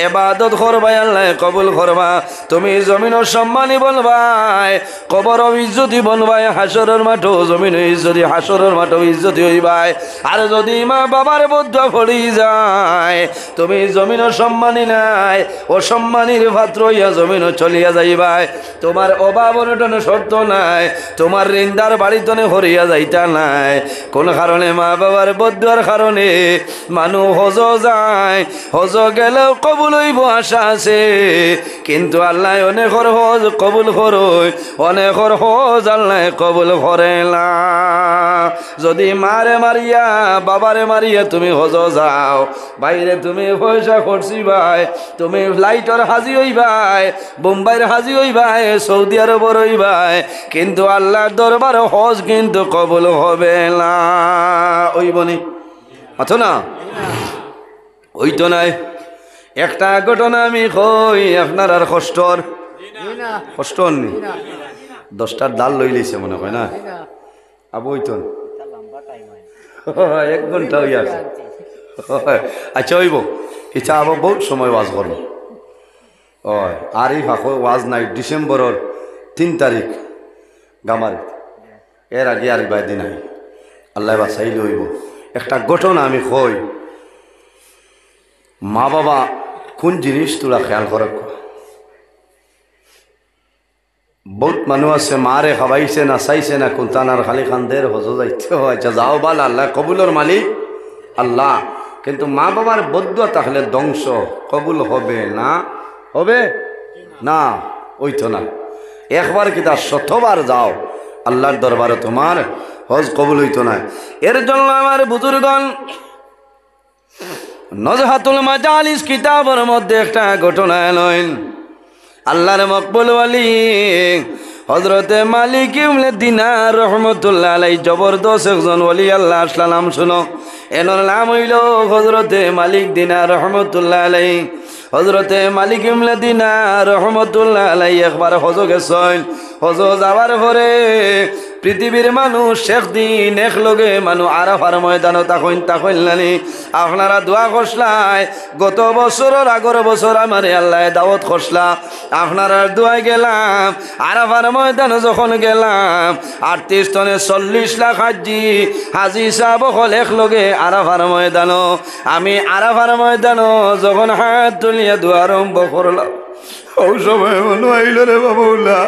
ইবাদত করবা আল্লাহ কবুল করবা তুমি জমিনের সম্মানী বলবাই কবর ইজ্জতি বনবাই হাসরের মাঠও জমিন ইজ্জতি হাসরের মাঠও ইজ্জতি হইবাই আর যদি মা বাবার বদ্ধ পড়ি যায় তুমি জমিনও সম্মানী নাই অসম্মানীর পাত্র হইয়া জমিনও চলিয়া যাইবাই তোমার অভাব অনটন শর্ত নাই তোমার রিন্দার বাড়িতনে হরিয়া যাইতা নাই কোন কারণে মা বাবার বদ্ধর কারণে মানুষ হজ যায় হজ গেলেও কবুল হইব আশা আছে কিন্তু আল্লাহ অনেকর হজ কবুল করই অনেকর হজ আল্লাহ কবুল করে না যদি মারে মারিয়া বাবারে মারিয়া তুমি হজ যাও বাইরে তুমি পয়সা খরচি ভাই তুমি লাইটর হাজি হই ভাই বোম্বাইয়ের হাজি হই ভাই সৌদি আরবর হই ভাই কিন্তু আল্লাহর দরবার হজ কিন্তু কবুল হবে না ওই বনি আছো না ওই তো নাই একটা ঘটনা আমি কই আপনার আর কষ্টর কষ্ট নি 10টার ডাল লই লইছে মনে হয় না আবু ওই তো 1 ঘন্টা হইয়া আচ্ছা হইব ইচ্ছা আবার বহুত সময় ওয়াজ করবো আর এই ফাঁকো ওয়াজ নাই ডিসেম্বরের 3 তারিখ গামারি এর আগে আর বাইদি নাই আল্লাহ বা চাইলে হইব একটা ঘটনা আমি কই মা বাবা কোন জিনিস তোরা খেয়াল করে বহুত মানুষ আছে মারে খাবাইছে না চাইছে না কোন তানার খালি খানদের হজ যাইতে আচ্ছা যাও বাল আল্লাহ কবুলের মালিক আল্লাহ কিন্তু মা বাবার বদ্ধ থাকলে ধ্বংস কবুল হবে না হবে না ওই তো না একবার কি তার 100বার যাও আল্লাহর দরবারে তোমার হজ কবুল হইতো না এর জন্য আমার বুজুর্গণ নজহাতুল মাজালিস কিতাবের মধ্যে একটা ঘটনা এলেন আল্লাহর মকবুল ওয়ালি হযরতে মালিক ইবনে দিনার রহমাতুল্লাহ আলাইহি জবরদস্ত একজন ওলি আল্লাহ আসলাম শুনো এনার নাম হইল হযরতে মালিক দিনার রহমাতুল্লাহ আলাইহি হযরতে মালিক ইবনে দিনার রহমাতুল্লাহ আলাইহি একবার হজ গেছেন হজ যাওয়ার পরে পৃথিবীর মানুষ শেখ দিন একলগে মানুষ আরাফার ময়দানও তখন নানি আপনারা দোয়া করসলাই গত বছরের আগর বছর আমার আল্লাহ দাওয়াত করসলা আপনারা দোয়ায় গেলাম আরাফার ময়দান যখন গেলাম 38 টনে 40 লাখ হাজি সাহেব হল একলগে আরাফার ময়দানও আমি আরাফার ময়দানও যখন হাত তুলিয়া দোয়া আরম্ভ করলাম ও সময় মনে হইল রে বাবুল্লাহ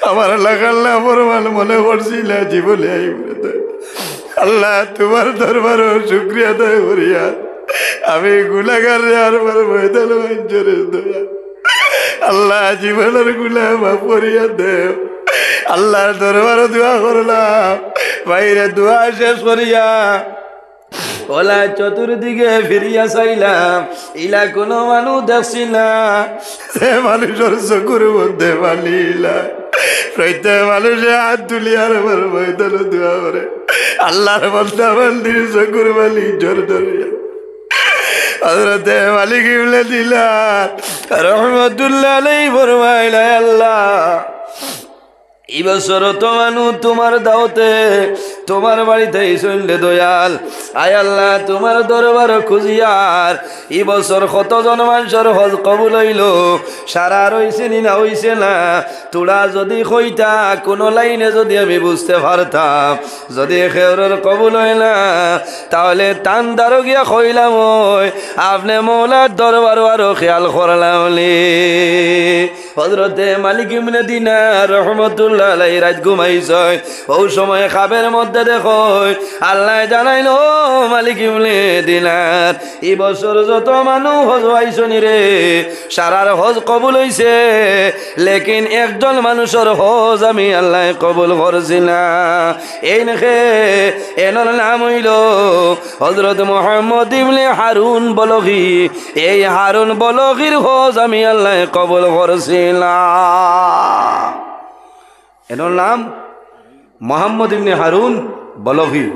আমার এলাকার না পরমান মনে করছিল জীবনে আইবে আল্লাহ তোমার দরবার শুক্রিয়া আদায় করিয়া আমি গুনাহগার আর ময়দান মঞ্জুরের দয়া আল্লাহ জীবনের গুনাহ মাফ করিয়া দেও আল্লাহর দরবারে দোয়া করলাম বাইরে দোয়া শেষ করিয়া ওলা চতুর্দিকে ফিরিয়া চাইলাম ইলা কোনো মানুষ দেখছি না সে মানুষের চকুর মধ্যে বালিলা প্রত্যেক মানুষে হাত তুলিয়ার আমার ময়দান দোয়া করে আল্লাহর বন্দা বান্দির চকুর বালি জোর ধরিয়া হযরতে মালিক ইবনে দিনার রহমাতুল্লাহ আলাইহি ফরমাইলা আল্লাহ এই বছর তো মানুষ তোমার দাওতে তোমার বাড়িতে শুনলে দয়াল আয় আল্লাহ তোমার দরবার খুঁজিয়ার এই বছর কতজন মানুষের হজ কবুল হইল সারা রইছে নি না হইছে না তোরা যদি কইতা কোনো লাইনে যদি আমি বুঝতে পারতাম যদি খেউরের কবুল হয় না তাহলে টান দারো গিয়া কইলাম ওই আপনি মৌলার দরবার আরো খেয়াল করলাম হযরতে মালিক ইবনে দিনার রহমাতুল্লাহ আলাইহি রাত ঘুমাইছে ও সময় খাবের মধ্যে দেখো আল্লাহ জানাইলো মালিক ইবনে দিনার এই বছর যত মানুষ হজ আইছনি রে সারার হজ কবুল হইছে লেকিন একজন মানুষের হজ আমি আল্লাহ কবুল করছি না এই নেখে এনার নাম হইল হযরত মুহাম্মদ ইবনে হারুন বলগি এই হারুন বলগির হজ আমি আল্লাহ কবুল করছি না এনার নাম মোহাম্মদ ইবনে হারুন বলগি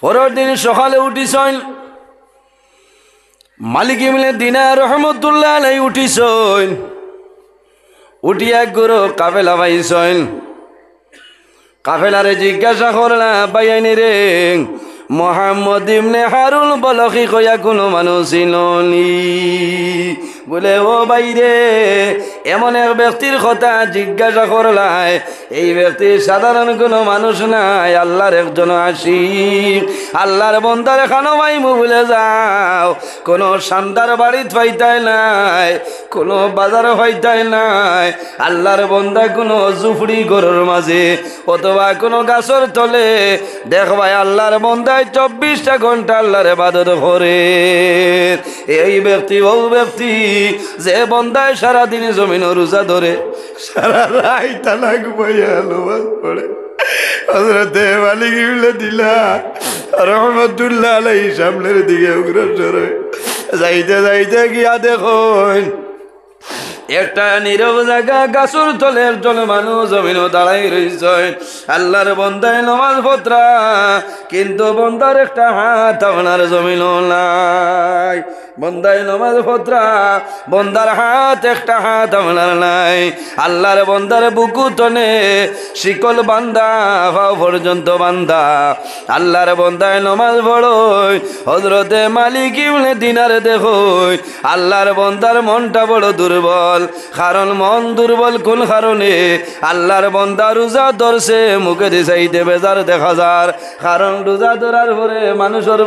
পরের দিন সকালে উঠিছেন মালিক ইবনে দিনার রহমতুল্লাহ আলাইহি উঠিছেন উঠিয়া গুরু কাফেলা পাইছেন কাফেলারে জিজ্ঞাসা করলা বাইনি রে মোহাম্মদ ইবনে হারুন বলগি কয়া কোনো মানুষ চিননি বলে ও বাইরে এমন এক ব্যক্তির কথা জিজ্ঞাসা করলাই এই ব্যক্তি সাধারণ কোনো মানুষ নাই আল্লাহর একজন আশিক আল্লাহর বন্দার খানো মাইমু বলে যাও কোনো শান্তার বাড়িত পাইতাই নাই কোনো বাজার পাইতাই নাই আল্লাহর বন্দা কোনো জুফড়ি ঘরের মাঝে অথবা কোনো গাছর তলে দেখবাই আল্লাহর বন্দায় 24টা ঘন্টা আল্লাহর ইবাদত করে এই ব্যক্তি ও ব্যক্তি যে বন্দায় সারাদিন জমিন রোজা ধরে সারা রাত তালা ঘুমাইয়া নামাজ পড়ে হযরতে মালিক ইবনে দিনার রহমাতুল্লাহ আলাইহি সামনের দিকে অগ্রসর যাইতে যাইতে গিয়া দেখুন একটা নীরব জায়গা গাছর তলে একজন মানুষ জমিনও দাঁড়াই রয়েছে আল্লাহর বন্দায় নামাজ পড়া কিন্তু বন্দার একটা হাত আপনার জমিনও নাই বন্দায় নামাজ পড়া বন্দার হাত একটা হাত আপনার নাই আল্লাহর বন্দার বুকু তনে শিকল বান্দা পাও পর্যন্ত বান্দা আল্লাহর বন্দায় নামাজ পড়ই হযরতে মালিক ইবনে দিনার দেখুন আল্লাহর বন্দার মনটা বড় দুর্বল কারণ মন দুর্বল কোন কারণে আল্লাহর বন্দা রোজা ধরছে মুখে দিছাইতে বেজার দেখা যার কারণ রোজা ধরার পরে মানুষের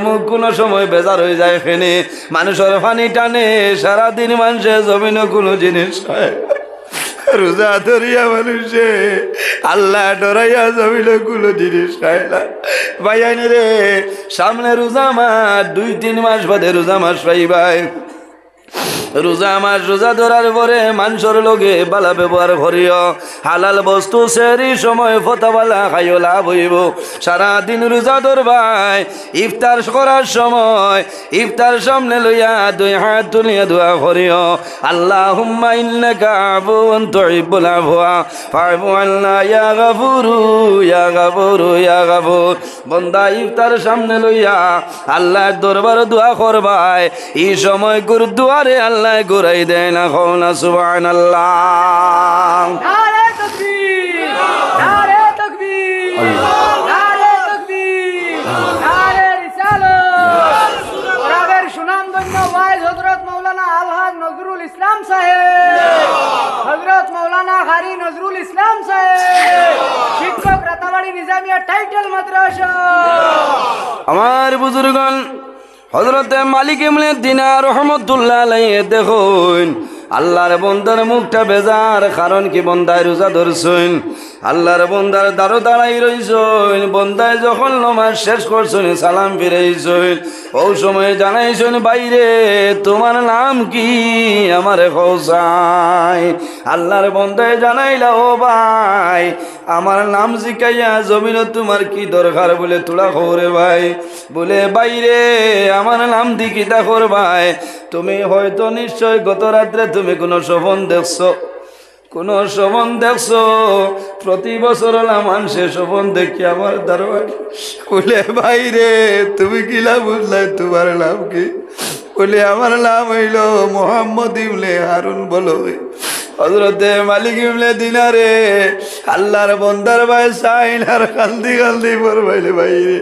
মুখ কোনো সময় বেজার হয়ে যায় ফেনে মানুষের পানি টানে সারাদিন মানুষের জমিনে কোনো জিনিস হয় রোজা ধরিয়া মানুষে আল্লাহ ডরাইয়া জমিনে কোনো জিনিস খায় না ভাইয়ানি রে সামনে রোজা মাস 2-3 মাস বাদে রোজা মাস পাইবাই রোজা মাস রোজা ধরার পরে মানুষের লগে বালা ব্যবহার করিও হালাল বস্তু সেরি সময় ফতাবালা খাইও লাভ হইব সারাদিন রোজা ধরবাই ইফতার করার সময় ইফতার সামনে লইয়া 2 হাত তুলিয়া দোয়া করিও আল্লাহুম্মা ইন্নাকা আফুউন তুহিব্বুল আফওয়া ফা'ফু আন্না ইয়া গাফুরু ইয়া গাফুরু ইয়া গাফুর বান্দা ইফতার সামনে লইয়া আল্লাহর দরবারে দোয়া করবাই এই সময় গুরুদুয়ারে আল্লাহ ঘুরাই দেয় না কওনা সুবহানাল্লাহ নারে তাকবীর নারে তাকবীর নারে তাকবীর নারে রিসালাত ওরাবের সুনামধন্য ওয়াইজ হযরত মাওলানা আলহাজ নজরুল ইসলাম সাহেব হযরত মাওলানা কারি নজরুল ইসলাম সাহেব শিক্ষক রাতাবাড়ি নিজামিয়া টাইটেল মাদ্রাসা আমার বুজুর্গণ হযরতে মালিক ইবনে দিনার রহমাতুল্লাহ আলাইহি দেখুন আল্লাহর বন্দার মুখটা বেজার, কারণ কি বন্দায় রোজা ধরছেন, আল্লাহর বন্দার দ্বারো দাঁড়াই রইছেন, বন্দায় যখন নমাজ শেষ করছেন সালাম ফিরাইছেন, ও সময় জানাইছেন বাইরে তোমার নাম কি আমারে কওসাই। আল্লাহর বন্দায় জানাইলা ও ভাই আমার নাম জিকাইয়া জমিন তোমার কি দরকার বলে তোলা খবরে ভাই, বলে বাইরে আমার নাম দি কিতা করবাই, তুমি হয়তো নিশ্চয় গত রাত্রে তুমি কোনো স্বপন দেখছো, কোন স্বপন দেখছো, প্রতি বছর মানুষের স্বপন দেখি আমার দরবার, বলে বাইরে তুমি কিলা বুঝলাই তোমার নাম কি, বলে আমার নাম হইল মোহাম্মদ ইবনে হারুন বলো। হযরতে মালিক ইবনে দিনারে আল্লাহর বন্দার ভাই সাইন আর কান্দি কান্দি পড়বাইলে বাইরে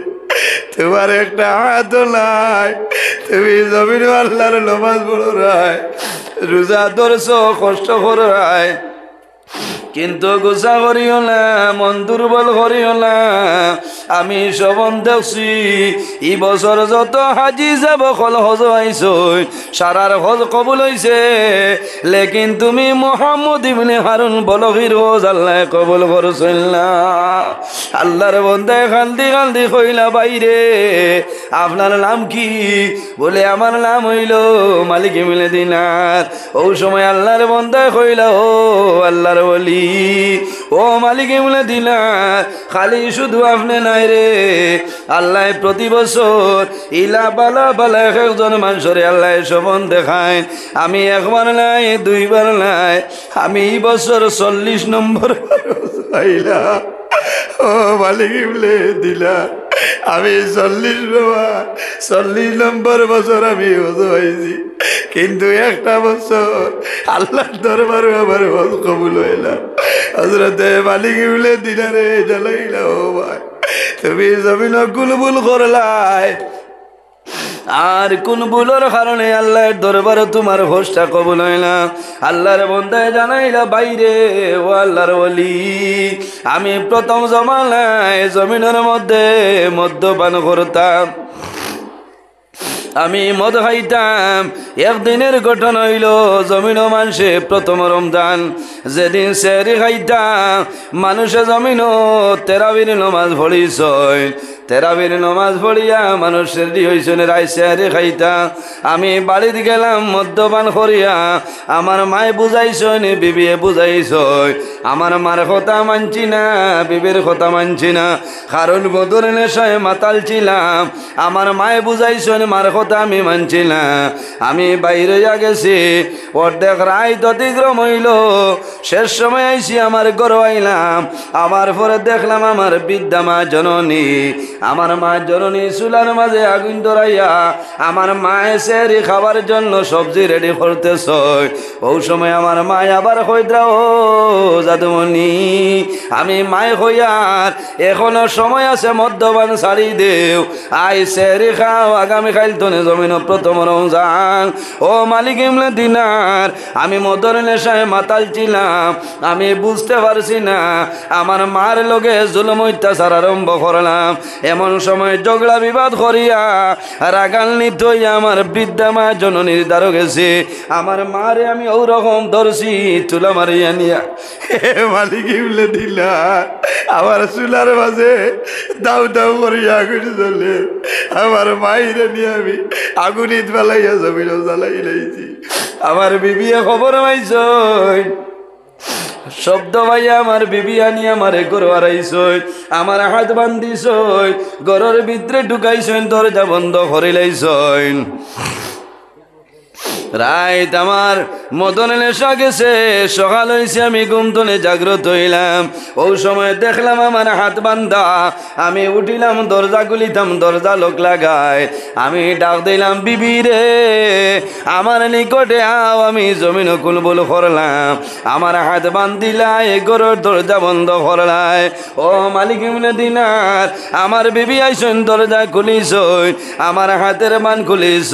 তোমার একটা হাত নাই, তুমি জমিন আল্লাহর নামাজ পড়ো রায়, রোজা ধরছো কষ্ট করো রায়, কিন্তু গুসা করিও না, মন দুর্বল করিও না, আমি সবন দেখছি এই বছর যত হাজি যাব কল হজ আইছো সারার হজ কবুল হইছে, লেকিন তুমি মোহাম্মদ ইবনে হারুন বলগির হজ আল্লাহ কবুল করছেন না। আল্লাহর বন্দায় কান্দি কান্দি কইলা বাইরে আপনার নাম কি, বলে আমার নাম হইল মালিক ইবনে দিনার। ও সময় আল্লাহর বন্দায় কইলা ও আল্লাহর ওলি, ও মালিক ইবনে দিনার খালি শুধু আপনি নাই রে, আল্লাহ প্রতি বছর ইলা বালা বালা একজন মানুষরে আল্লাহ স্বপন দেখায়, আমি একবার নাই দুইবার নাই, আমি এই বছর 40 নম্বর পাইলা। ও মালিক ইবনে দিনার আমি 40 নম্বর বছর আমি হজ হয়েছি, কিন্তু একটা বছর আল্লাহর দরবারে আমার হজ কবুল হইলাম। হযরতে মালিক ইবনে দিনারে জানাইলা ও ভাই তুমি জমিন কুলবুল করলাই, আর কোন ভুলের কারণে আল্লাহর দরবারে তোমার হোসটা কবুল হয় না। আল্লাহর বন্দায় জানাইলা বাইরে ও আল্লাহর ওলি, আমি প্রথম জমানায় জমিনের মধ্যে মদ্যপান করতাম, আমি মদ খাইতাম। একদিনের ঘটনা হইল জমিন মানুষে প্রথম রমজান যেদিন সেহরি খাইতাম, মানুষে জমিন তেরাবির নমাজ পড়িস, তেরাবির নমাজ পড়িয়া মানুষ রেডি হয়েছেন রায় সেহরি খাইতাম, আমি বাড়ির গেলাম মদ্যপান করিয়া, আমার মায়ে বুঝাইছেন বিবিয়ে বুঝাইছ, আমার মার কথা মানছি না বিবির কথা মানছি না, কারণ মধুর নেশায় মাতাল ছিলাম, আমার মায়ে বুঝাইছেন মার কথা আমি মানছি না, আমি বাইরে গেছি, অর্ধেক রাত অতিক্রম হইল, শেষ সময় আইসি আমার ঘর আইলাম, আমার পরে দেখলাম আমার বৃদ্ধা মা জননী, আমার মা জননী চুলার মাঝে আগুন ধরাইয়া আমার মায়ে সেহরি খাবার জন্য সবজি রেডি করতেছ। ওই সময় আমার মায় আবার কইদ্রা ও জাদুমণি আমি মায় হইয়ার এখনো সময় আছে মদ্যপান ছাড়ি দেও, আই সেহরি খাও, আগামী খাইল তো জমিন প্রথম রমজান। ও মালিক ইবনে দিনার আমি মদর নেশায় মাতাল ছিলাম, আমি বুঝতে পারছি না, আমার মার লগে জুলুম অত্যাচার আরম্ভ করলাম, এমন সময় ঝগড়া বিবাদ করিয়া রাগান্বিত হইয়া আমার বৃদ্ধা মা জননীর দ্বারা গেছে, আমার মারে আমি ওরকম ধরছি চুলা মারিয়া নিয়া। মালিক ইবনে দিনার আমার চুলার মাঝে দাউ দাউ করিয়া আগুন জ্বলে, আমার মাইরে নিয়ে আমি আগুনিত বেলাইয়া জমিন জ্বালাই লাইছি। আমার বিবিয়ে খবর পাইছ, শব্দ ভাইয়া আমার বিবি আনি আমার ঘর হারাইছ, আমার হাত বান্ধিছ, ঘরের ভিতরে ঢুকাইছেন, দরজা বন্ধ করে লাইছ। রাইত আমার মদন নেশা গেছে, সকাল হয়েছে আমি ঘুম থেকে জাগ্রত হইলাম, ওই সময় দেখলাম আমার হাত বান্ধা, আমি উঠিলাম দরজা খুলিতাম, দরজা লোক লাগায়, আমি ডাক দিলাম বিবি রে আমার নিকটে আও, আমি জমিন কুলবুল করলাম, আমার হাত বান্ধিলাই ঘরের দরজা বন্ধ করলাই। ও মালিক ইবনে দিনার আমার বিবি আইসন দরজা খুলিস, আমার হাতের বান খুলিস।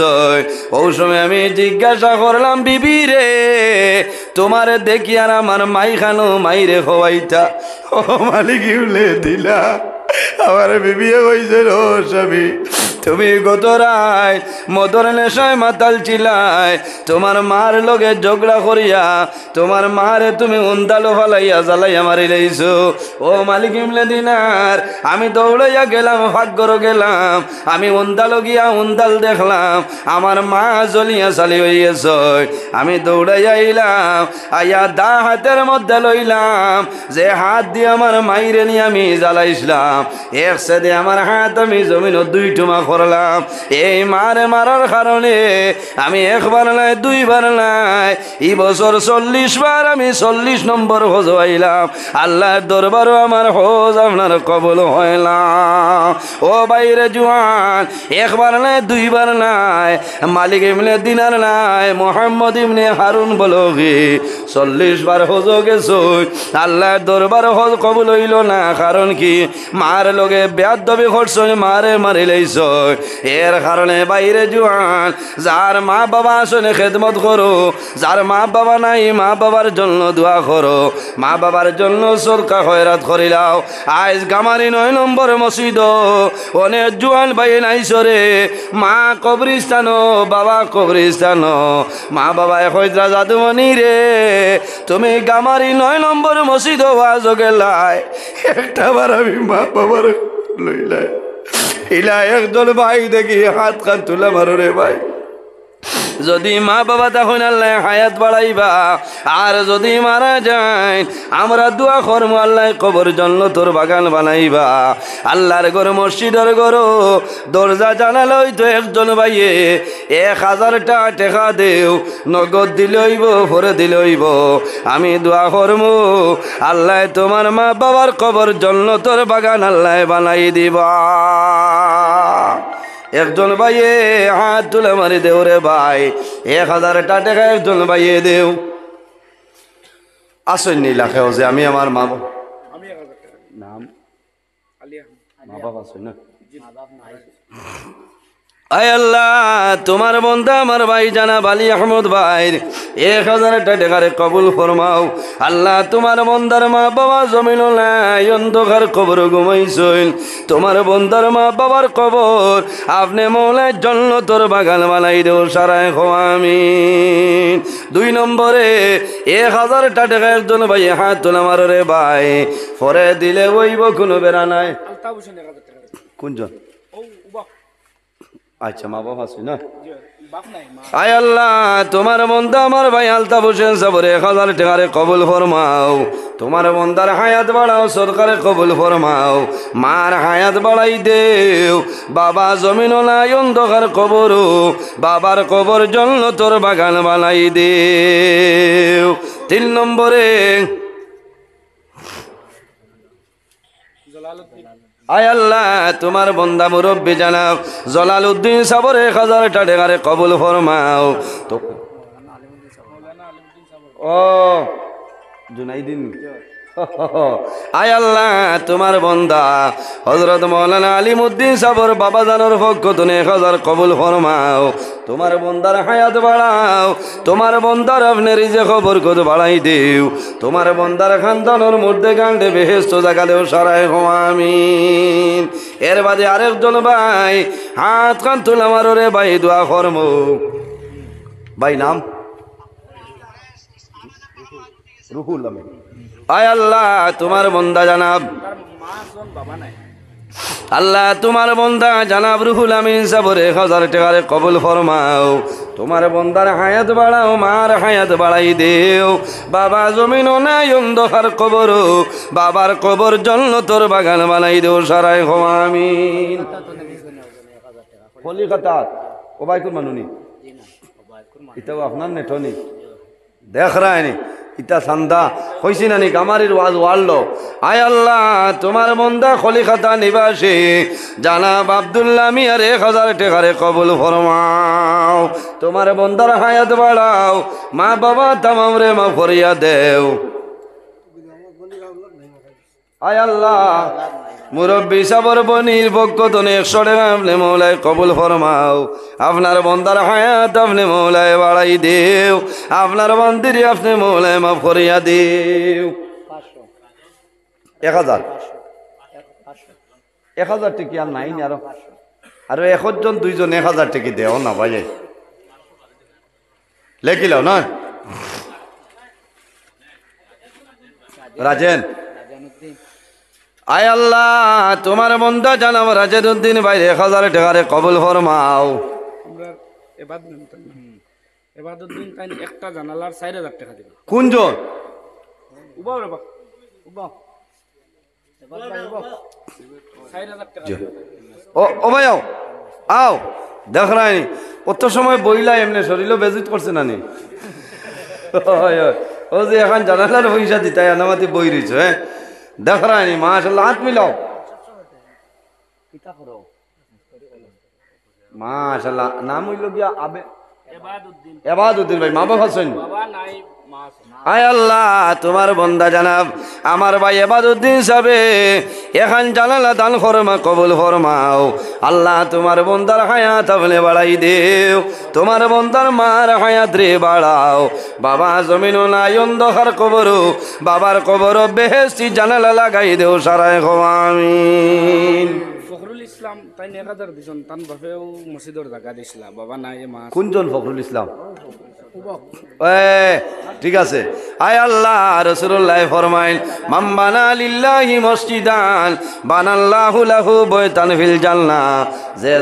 ওই সময় আমি জিজ্ঞাসা করলাম বিবি রে তোমার দেখি আর আমার মাই খানো মাইরে খোয়াইতা। ও মালিক ইবনে দিনার আমার বিবিয়ে কইছে ও স্বামী তুমি গত রাত মদর নেশায় মাতাল ছিলাই, তোমার মার লগে ঝগড়া করিয়া তোমার মারে তুমি উন্দালো ফালাইয়া জ্বালাইয়া মারি লাইছো। ও মালিক ইমলে দিনার, আমি দৌড়াইয়া গেলাম, ভাগ্যর গেলাম, আমি উন্দালো গিয়া উন্দাল দেখলাম আমার মা জ্বলিয়া চালি হইয়াছ। আমি দৌড়াইয়া আইলাম, আইয়া দা হাতের মধ্যে লইলাম, যে হাত দিয়ে আমার মাইরে নিয়ে আমি জ্বালাইছিলাম, এক সাথে আমার হাত আমি জমিন দুই টুমা করলাম। এই মারে মারার কারণে আমি একবার নাই দুইবার নাই, এই বছর 40 বার আমি 40 নম্বর হজ হইলাম। আল্লাহর দরবারও আমার হজ আপনার কবল হইলাম। ও বাইরে জুয়ান, একবার নাই দুইবার নাই, মালিক ইবনে দিনার নাই, মোহাম্মদ ইবনে হারুন বলগি 40 বার হজ গেছো, আল্লাহর দরবার হজ কবুল হইল না। কারণ কি? মার লগে বেয়াদবি করছো, মারে মারি লাইছ। এর কারণে বাইরে জুয়ান, যার মা বাবা আসলে খেদমত করো, যার মা বাবা নাই মা বাবার জন্য দোয়া করো, মা বাবার জন্য সরকা খয়রাত করিলাও। আজ গামারি 9 নম্বর মসজিদ অনেক জুয়ান ভাই নাইছরে, মা কবরিস্তান বাবা কবরিস্তান, মা বাবা হয়রা জাদুমণি রে, তুমি গামারি 9 নম্বর মসজিদ ওয়াজ গেলাই, একটাবার আমি মা বাবার লইলাই ইলা একদল ভাই দেখি হাত কান তুলে মারো রে ভাই। যদি মা বাবা তখন আল্লাহ হায়াত বাড়াইবা, আর যদি মারা যায় আমরা দোয়া করব আল্লাহ কবর জান্নাতের বাগান বানাইবা। আল্লাহর ঘর মসজিদের ঘর দরজা জানালই তো একজন ভাইয়ে 1000 টাকা দেও, নগদ দিলইব পরে দিলইব, আমি দোয়া করব আল্লাহ তোমার মা বাবার কবর জান্নাতের বাগান আল্লাহ বানাই দিবা। একজন ভাইয়ে হাত তুলে মারি দেও রে ভাই, 1000 টাকা একজন ভাইয়ে দেও। আসেননি লাখেও যে আমি আমার মা নাম মা বাবা আছে না। আয় আল্লাহ, তোমার বন্ধা আমার ভাই জানাব আলী আহমদ ভাই 1000 টাকা কবুল ফরমাও। আল্লাহ তোমার বন্দার মা বাবা জমিন নাই অন্ধকার কবর ঘুমাইছেন, তোমার বন্দার মা বাবার কবর আপনি মৌলার জান্নাতের বাগান বানাই দেও সারায় আমিন। 2 নম্বরে 1000 টাকা একজন ভাই হাত তোলা মারো রে ভাই, পরে দিলে ওইব কোনো বেড়া নাই। কোনজন? আচ্ছা মা বাবা আছে না। আয় আল্লাহ তোমার বন্ধা আমার ভাই আলতাফ হোসেন সাবরে 1000 টাকারে কবুল ফরমাও, তোমার বন্দার হায়াত বাড়াও, সরকারে কবুল ফরমাও, মার হায়াত বাড়াই দেও, বাবা জমিন নাই অন্ধকার কবর, বাবার কবর জান্নাতের বাগান বানাই দেও। 3 নম্বরে আয় আল্লাহ তোমার বন্দা মুরব্বী জানাব জলালউদ্দিন সাবরে 1000 টাকারে কবুল ফরমাও। তো ও জুনাইদিন আয় আল্লাহ তোমার বন্দা হযরত মাওলানা আলিমউদ্দিন সাবর বাবা জানোর পক্ষ থেকে 1000 কবুল ফরমাও, তোমার বন্দার হায়াত বাড়াও, তোমার বন্দার আপনি রিজিক বরকত বাড়াই দেও, তোমার বন্দার খানদানের মধ্যে গান্ডে বেহেশত জায়গা দেও সারায় আমিন। এর বাদে আরেকজন ভাই হাত কান তুলে মারো রে ভাই, দোয়া করব ভাই নাম রুহুল আমিন। আয় আল্লাহ তোমার বন্দা জানাব আল্লাহ তোমার বন্দা জানাব রুহুল আমিন সাবরে 1000 টাকারে কবুল ফরমাও, তোমার বন্দার হায়াত বাড়াও, মার হায়াত বাড়াই দেও, বাবা জমিন নাই অন্ধকার কবর, বাবার কবর জান্নাতের বাগান বানাই দেও সারায় আমিন। কলিকাতা ও বাইকুর মানুনি এটাও আপনার নেটনি দেখ রায়নি ইটা সান্দা হয়েছি নানি গামারির ওয়াজ ওয়াল্লো। আয় আল্লাহ তোমার বন্দা কলিকাতা নিবাসী জানাব আব্দুল্লাহ মিয়ার 1000 টাকারে কবুল ফরমাও, তোমার বন্দার হায়াত বাড়াও, মা বাবা তামাম রে মা ফরিয়া দেও। আয় আল্লাহ মুরব্বী সাবর বনির পক্ষ থেকে 100 টাকা আপনি মৌলায় কবুল ফরমাও, আপনার বন্দার হায়াত আপনি মৌলায় বাড়াই দেও, আপনার বন্দির আপনি মৌলায় মাফ করিয়া দেও। 1000 টিকি আর নাই আরো আর 1জন 2জন 1000 টাকা দেও না ভাই লেখিলাও না রাজেন আয় আল্লাহ তোমার বন্দা জানাব রাজেদুদ্দিন ভাই 1000 টাকারে কবুল ফরমাও আমরা এবাদুদ্দিন তাই একটা জানালার 4000 টাকা দিবে কোনজন উবাও রে বা উবাও 4000 টাকা ও ভাই আও দেখ রানি কত সময় বইলা এমনি শরীর বেজিত করছে নানি ও যে এখন জানালার পয়সা দিতাই আনামাতি বই রইছ হ্যাঁ দেখ রানি মাশাআল্লাহ হাত মিলাও মাশাআল্লাহ নাম হইল গিয়া এবাদুদ্দিন ভাই মা বাবা আছেন বাবা নাই মা আছে আয় আল্লাহ তোমার বন্দা জানাব আমার ভাই এবাদুদ্দিন সাহেবে এখন জানালা দান ফরমা কবুল ফরমাও আল্লাহ তোমার বন্দার হায়াত আপনি বাড়াই দেও তোমার বন্দার মার হায়াত রে বাড়াও বাবা জমিন নাই অন্ধকার কবর বাবার কবর বেহেশতি জানালা লাগাই দেও সারায় আমিন ফখরুল ইসলাম তাই 1000 দিছন তান বাপেও মসজিদের জায়গা দিছিলা বাবা নাই মা আছে। কোনজন ফখরুল ইসলাম ঠিক আছে আয় আল্লাহ রাসূলুল্লাহ ফরমাইন মান বানা লিল্লাহি মসজিদান বানাল্লাহু লাহু বাইতান ফিল জান্নাহ যে